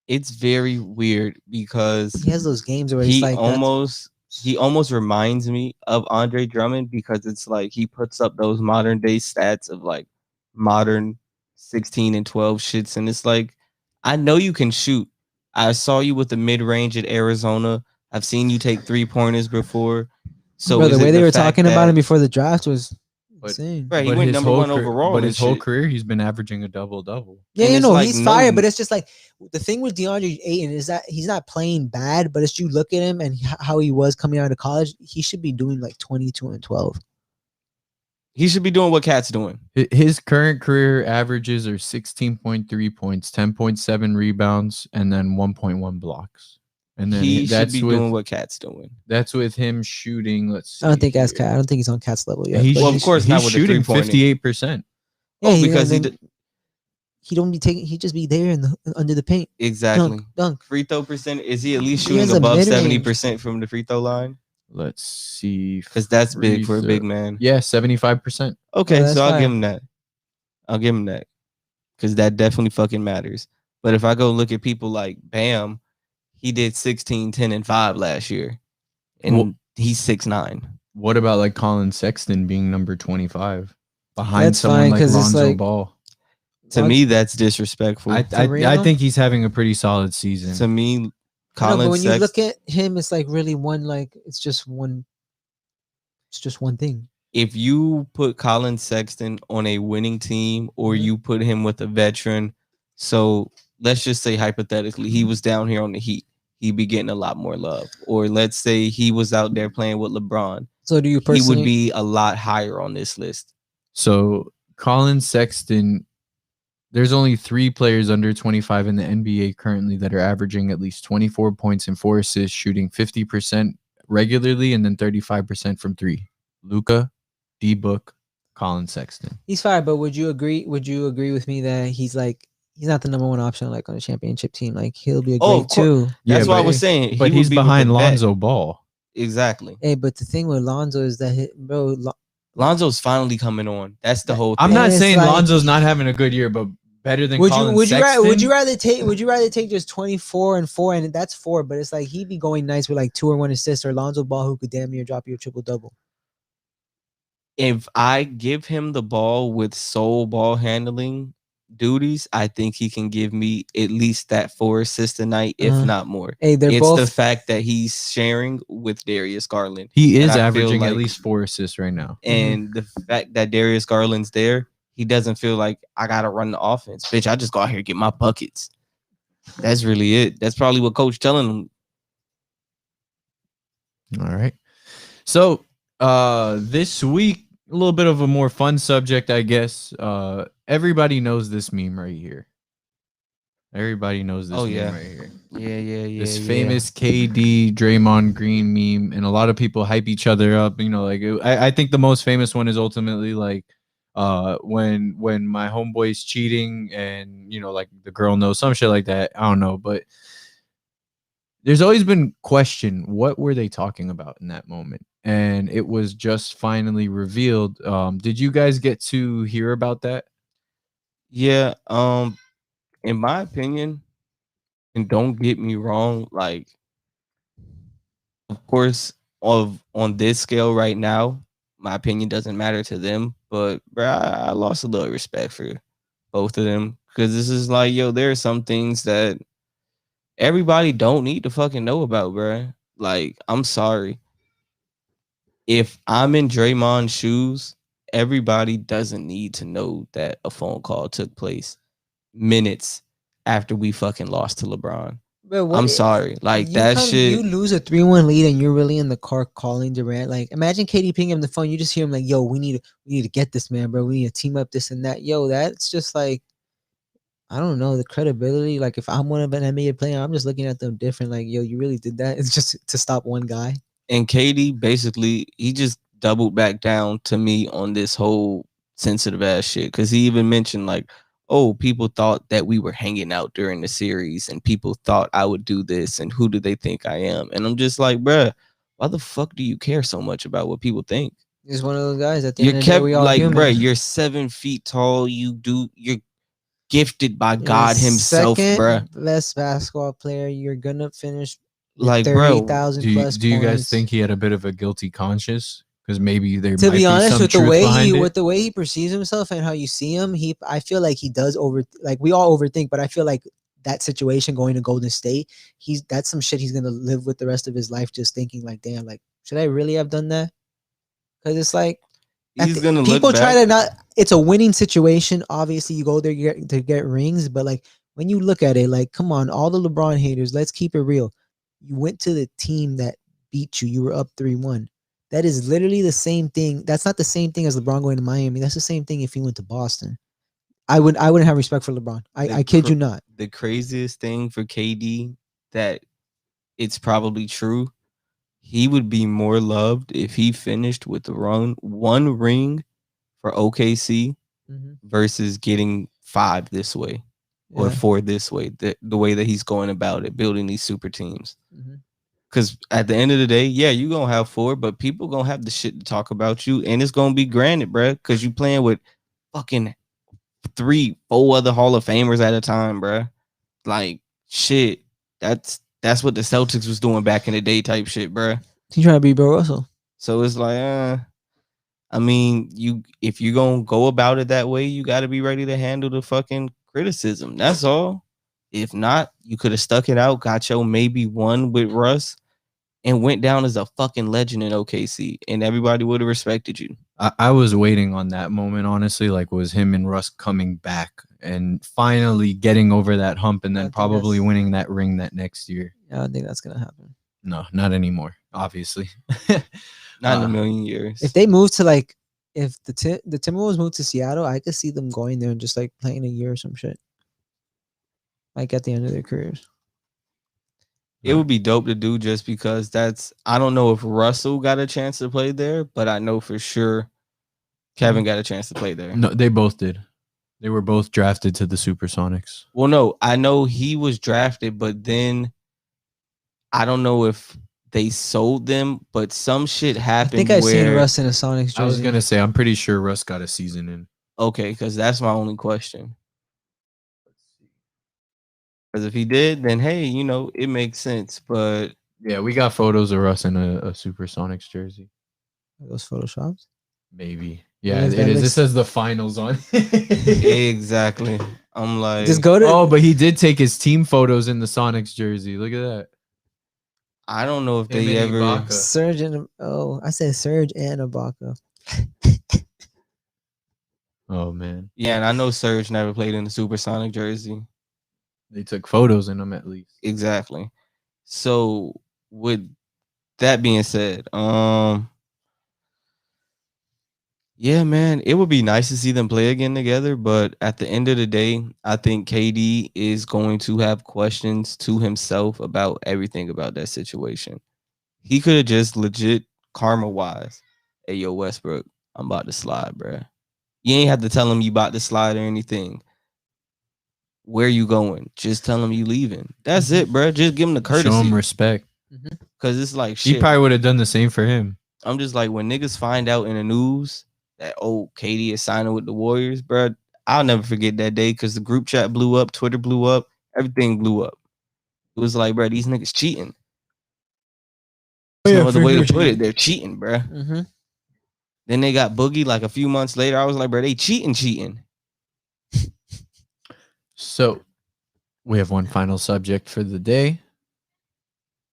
It's very weird because he has those games where he almost reminds me of Andre Drummond because it's like he puts up those modern day stats of like modern 16 and 12 shits, and it's like, I know you can shoot. I saw you with the mid-range at Arizona. I've seen you take 3-pointers before. So bro, the way they were talking about him before the draft was insane. Right, he went number 1 overall. But his whole career, he's been averaging a double-double. Yeah, you know, like he's fire, but it's just like the thing with DeAndre Ayton is that he's not playing bad, but as you look at him and how he was coming out of college, he should be doing like 22 and 12. He should be doing what Cat's doing. His current career averages are 16.3 points, 10.7 rebounds, and then 1.1 blocks. And then he should that's be with doing what Cat's doing. that's with him shooting. Let's see. I don't think here. I don't think he's on Cat's level yet. He's, Well, of course, not he's with the shooting three-pointing. 58%. Yeah, Oh, because he don't be taking. He just be there in the under the paint. exactly Dunk. free throw percent. Is he at least He has shooting a above mid-range. 70% from the free throw line? Let's see. Because that's big for a free big throw. man. Yeah, 75%. Okay, that's so I'll fire. give him that. I'll give him that. Because that definitely fucking matters. But if I go look at people like Bam, he did 16, 10, and 5 last year. And he's 6'9". What about like Colin Sexton being number 25 behind That's someone fine, like 'cause it's Lonzo like- Ball? To me, that's disrespectful. I real? think he's having a pretty solid season. To me, I know, Colin but when you Sexton, look at him, it's like really one. Like it's just one. It's just one thing. if you put Colin Sexton on a winning team or Mhm. you put him with a veteran, so let's just say hypothetically, he was down here on the Heat, he'd be getting a lot more love. Or let's say he was out there playing with LeBron, So do you he personally? would be a lot higher on this list. So Colin Sexton, there's only 3 players under 25 in the NBA currently that are averaging at least 24 points and 4 assists, shooting 50% regularly and then 35% from 3. Luka, D-Book, Colin Sexton. He's fine, but would you agree? Would you agree with me that he's not the number one option like on a championship team? Like he'll be a Oh, great of course. two. That's Yeah, what I but- was saying. But he he's would be with behind a vet. Lonzo Ball. Exactly. Hey, but the thing with Lonzo is that bro, Lonzo's finally coming on. That's the whole thing. I'm not it's saying like- Lonzo's not having a good year, but better than would Colin you Sexton. would you rather take just 24 and 4 and that's 4, but it's like he'd be going nice with like 2 or 1 assist, or Lonzo Ball who could damn near drop you a triple double. If I give him the ball with sole ball handling duties, I think he can give me at least that 4 assists a night, if not more. Hey, they're It's both the fact that he's sharing with Darius Garland. He is And I feel averaging like- at least 4 assists right now. And the fact that Darius Garland's there, he doesn't feel like I gotta run the offense. Bitch, I just go out here and get my buckets. That's really it. That's probably what coach telling him. All right. So this week, a little bit of a more fun subject, I guess. Everybody knows this meme right here. Everybody knows this Oh, meme yeah. right here. Yeah. This famous KD Draymond Green meme, and a lot of people hype each other up. You know, like I think the most famous one is ultimately like when my homeboy's cheating and you know like the girl knows, some shit like that. I don't know, but there's always been question, what were they talking about in that moment? And it was just finally revealed. Did you guys get to hear about that? Yeah. In my opinion, and don't get me wrong, like of course on this scale right now, my opinion doesn't matter to them, but bro, I lost a little respect for both of them, because this is like, yo, there are some things that everybody don't need to fucking know about, bro. Like, I'm sorry. If I'm in Draymond's shoes, everybody doesn't need to know that a phone call took place minutes after we fucking lost to LeBron. Bro, I'm sorry. Like, that shit. You lose a 3-1 lead and you're really in the car calling Durant. Like, imagine KD pinging him the phone. You just hear him like, "Yo, we need to get this man, bro. We need to team up, this and that." Yo, that's just like, I don't know, the credibility. Like, if I'm one of an NBA player, I'm just looking at them different. Like, yo, you really did that? It's just to stop one guy. And KD basically, he just doubled back down to me on this whole sensitive ass shit, because he even mentioned like, oh, people thought that we were hanging out during the series and people thought I would do this, and who do they think I am? And I'm just like, bruh, why the fuck do you care so much about what people think? He's one of those guys at the You're end of the day, kept we all like, human. bruh, you're 7 feet tall. You're gifted by God himself, second bruh. best basketball player. You're gonna finish Like, bro, 30,000 Do you, plus do you guys points. think he had a bit of a guilty conscience? Because maybe there To might be be honest, some with the truth way behind it. with the way he perceives himself and how you see him, I feel like he does like we all overthink, but I feel like that situation going to Golden State, that's some shit he's gonna live with the rest of his life, just thinking like, damn, like, should I really have done that? Because it's like he's gonna look people try back. to not. It's a winning situation. Obviously, you go there to get rings, but like when you look at it, like, come on, all the LeBron haters, let's keep it real. You went to the team that beat you. You were up 3-1. That is literally the same thing. That's not the same thing as LeBron going to Miami. That's the same thing if he went to Boston. I wouldn't have respect for LeBron. I kid you not. The craziest thing for KD that it's probably true. He would be more loved if he finished with one ring for OKC versus getting 5 this way or 4 this way. The way that he's going about it, building these super teams. Because at the end of the day, yeah, you're going to have 4, but people going to have the shit to talk about you. And it's going to be granted, bruh, because you playing with fucking 3, 4 other Hall of Famers at a time, bruh. Like, shit, that's what the Celtics was doing back in the day type shit, bruh. He trying to be Bill Russell. So it's like, I mean, if you're going to go about it that way, you got to be ready to handle the fucking criticism. That's all. If not, you could have stuck it out, got your maybe 1 with Russ, and went down as a fucking legend in OKC, and everybody would have respected you. I was waiting on that moment, honestly. Like, was him and Russ coming back and finally getting over that hump, and then probably winning that ring that next year. Yeah, I don't think that's gonna happen. No, not anymore. Obviously, not in a million years. If they move to like, if the Timberwolves move to Seattle, I could see them going there and just like playing a year or some shit, like at the end of their careers. It would be dope to do just because I don't know if Russell got a chance to play there, but I know for sure Kevin got a chance to play there. No, they both did. They were both drafted to the Supersonics. Well, no, I know he was drafted, but then I don't know if they sold them, but some shit happened. I think I've seen Russ in a Sonics jersey. I was going to say, I'm pretty sure Russ got a season in. Okay, because that's my only question. Because if he did, then hey, it makes sense. But yeah, we got photos of Russ in a Supersonics jersey. Are those photoshops? Maybe. Yeah, it is. It says the finals on. Exactly. I'm like, just go to. Oh, but he did take his team photos in the Sonics jersey. Look at that. I don't know if they ever. Ibaka. Serge and I said Serge and Ibaka. Oh man. Yeah, and I know Serge never played in the Supersonic jersey. They took photos in them at least. Exactly. So with that being said, yeah, man, it would be nice to see them play again together. But at the end of the day, I think KD is going to have questions to himself about everything about that situation. He could have just legit karma-wise, hey, yo, Westbrook, I'm about to slide, bro. You ain't have to tell him you about to slide or anything. Where you going? Just tell him you leaving. That's it, bro. Just give him the courtesy. Show him respect. Because it's like, shit. He probably would have done the same for him. I'm just like, when niggas find out in the news that, KD is signing with the Warriors, bro, I'll never forget that day because the group chat blew up, Twitter blew up, everything blew up. It was like, bro, these niggas cheating. There's no other way to put it. They're cheating, bro. Then they got Boogie like a few months later. I was like, bro, they cheating. So we have one final subject for the day.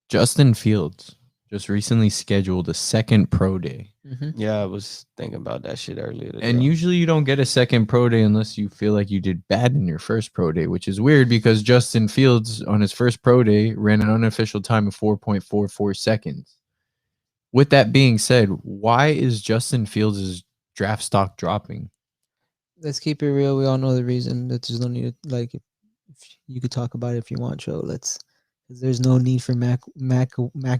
Justin Fields just recently scheduled a second pro day. Yeah, I was thinking about that shit earlier today. And usually you don't get a second pro day unless you feel like you did bad in your first pro day, which is weird because Justin Fields on his first pro day ran an unofficial time of 4.44 seconds. With that being said, why is Justin Fields' draft stock dropping? Let's keep it real. We all know the reason. There's no need to, like, if you could talk about it if you want, Joe. There's no need for Mac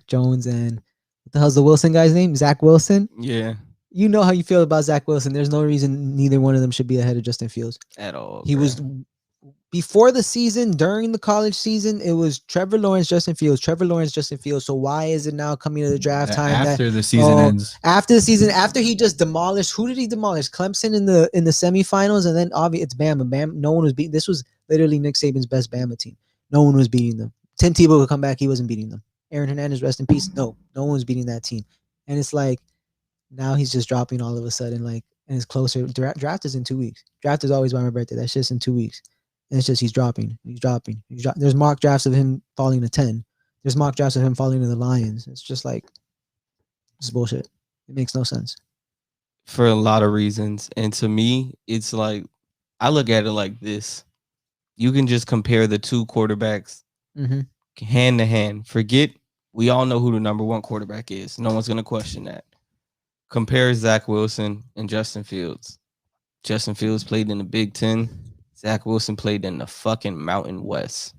Jones and what the hell's the Wilson guy's name? Zach Wilson? Yeah. You know how you feel about Zach Wilson. There's no reason neither one of them should be ahead of Justin Fields. At all. He was before the season, during the college season, it was Trevor Lawrence, Justin Fields, Trevor Lawrence, Justin Fields. So why is it now coming to the draft time after the season ends? After the season, after he just demolished, who did he demolish? Clemson in the semifinals, and then obviously it's Bama. No one was beating. This was literally Nick Saban's best Bama team. No one was beating them. Tim Tebow would come back, he wasn't beating them. Aaron Hernandez, rest in peace. No one was beating that team. And it's like now he's just dropping all of a sudden, like, and it's closer. Draft is in 2 weeks. Draft is always by my birthday. That's just in 2 weeks. And it's just he's dropping. There's mock drafts of him falling to 10. There's mock drafts of him falling to the Lions. It's just like, it's bullshit. It makes no sense. For a lot of reasons. And to me, it's like, I look at it like this. You can just compare the two quarterbacks hand to hand. Forget, we all know who the number one quarterback is. No one's going to question that. Compare Zach Wilson and Justin Fields. Justin Fields played in the Big Ten. Zach Wilson played in the fucking Mountain West.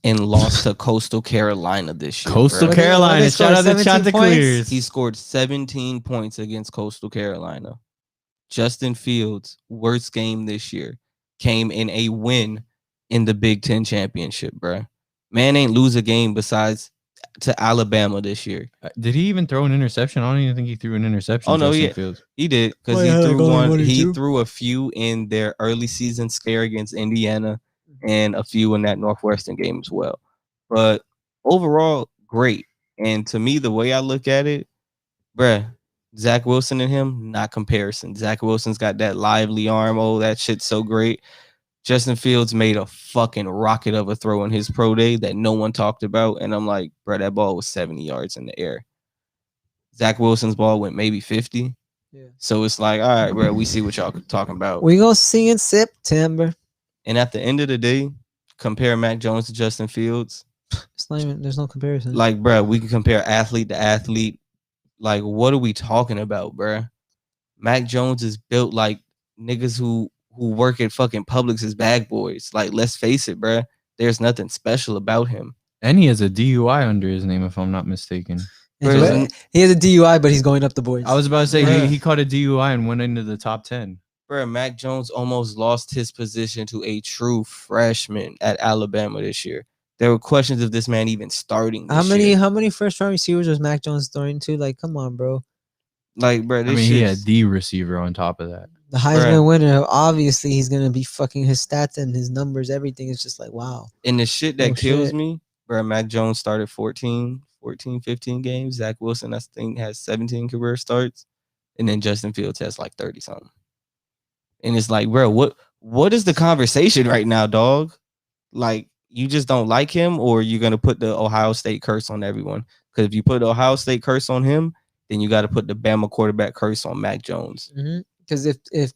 and lost to Coastal Carolina this year. Coastal bro. Carolina. They Shout out scored to 17 Chanticleers. He scored 17 points against Coastal Carolina. Justin Fields' worst game this year came in a win in the Big Ten championship, bro. Man ain't lose a game besides to Alabama this year. Did he even throw an interception? I don't even think he threw an interception. Oh, no, Justin Fields. He did because Well, he yeah, threw like only one. one or He two. threw a few in their early season scare against Indiana and a few in that Northwestern game as well. But overall, great. And to me, the way I look at it, bruh, Zach Wilson and him, not comparison. Zach Wilson's got that lively arm. Oh, that shit's so great. Justin Fields made a fucking rocket of a throw in his pro day that no one talked about. And I'm like, bruh, that ball was 70 yards in the air. Zach Wilson's ball went maybe 50. Yeah. So it's like, all right, bro, we see what y'all talking about. We gonna see in September. And at the end of the day, compare Mac Jones to Justin Fields. It's not even. There's no comparison. Like, bro, we can compare athlete to athlete. Like, what are we talking about, bro? Mac Jones is built like niggas who work at fucking Publix as bag boys. Like, let's face it, bro. There's nothing special about him. And he has a DUI under his name, if I'm not mistaken. But he has a DUI, but he's going up the boards. I was about to say Bruh. he caught a DUI and went into the top 10. Bro, Mac Jones almost lost his position to a true freshman at Alabama this year. There were questions of this man even starting this year. How many first round receivers was Mac Jones throwing to? Like, come on, bro. Like, bro, this I mean, shit. he had the receiver on top of that. The Heisman winner, obviously, he's gonna be fucking his stats and his numbers. Everything is just like, wow. And the shit that kills shit. me, bro, Mac Jones started 15 games. Zach Wilson, I think, has 17 career starts. And then Justin Fields has like 30 something. And it's like, bro, what is the conversation right now, dog? Like, you just don't like him, or you're gonna put the Ohio State curse on everyone? Because if you put the Ohio State curse on him, then you got to put the Bama quarterback curse on Mac Jones. Because if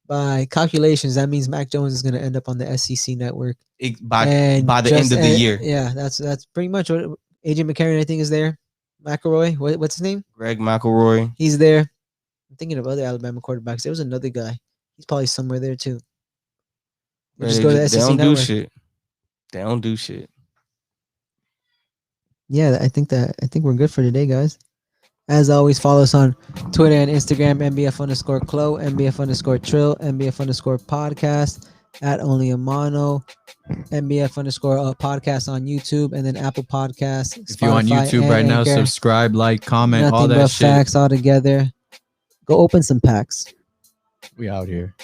by calculations, that means Mac Jones is gonna end up on the SEC network By the end of the year. Yeah, that's pretty much what AJ McCarron, I think, is there. McElroy, what's his name? Greg McElroy. He's there. I'm thinking of other Alabama quarterbacks. There was another guy. He's probably somewhere there too. Bro, Just go to the SEC they don't network. do shit. They don't do shit. Yeah, I think we're good for today, guys. As always, follow us on Twitter and Instagram, MBF_Clo, MBF_Trill, MBF_Podcast, @OnlyAmano, MBF_Podcast on YouTube, and then Apple Podcasts. If you're on YouTube right now, subscribe, like, comment, all Nothing that but shit. facts all together. Go open some packs. We out here.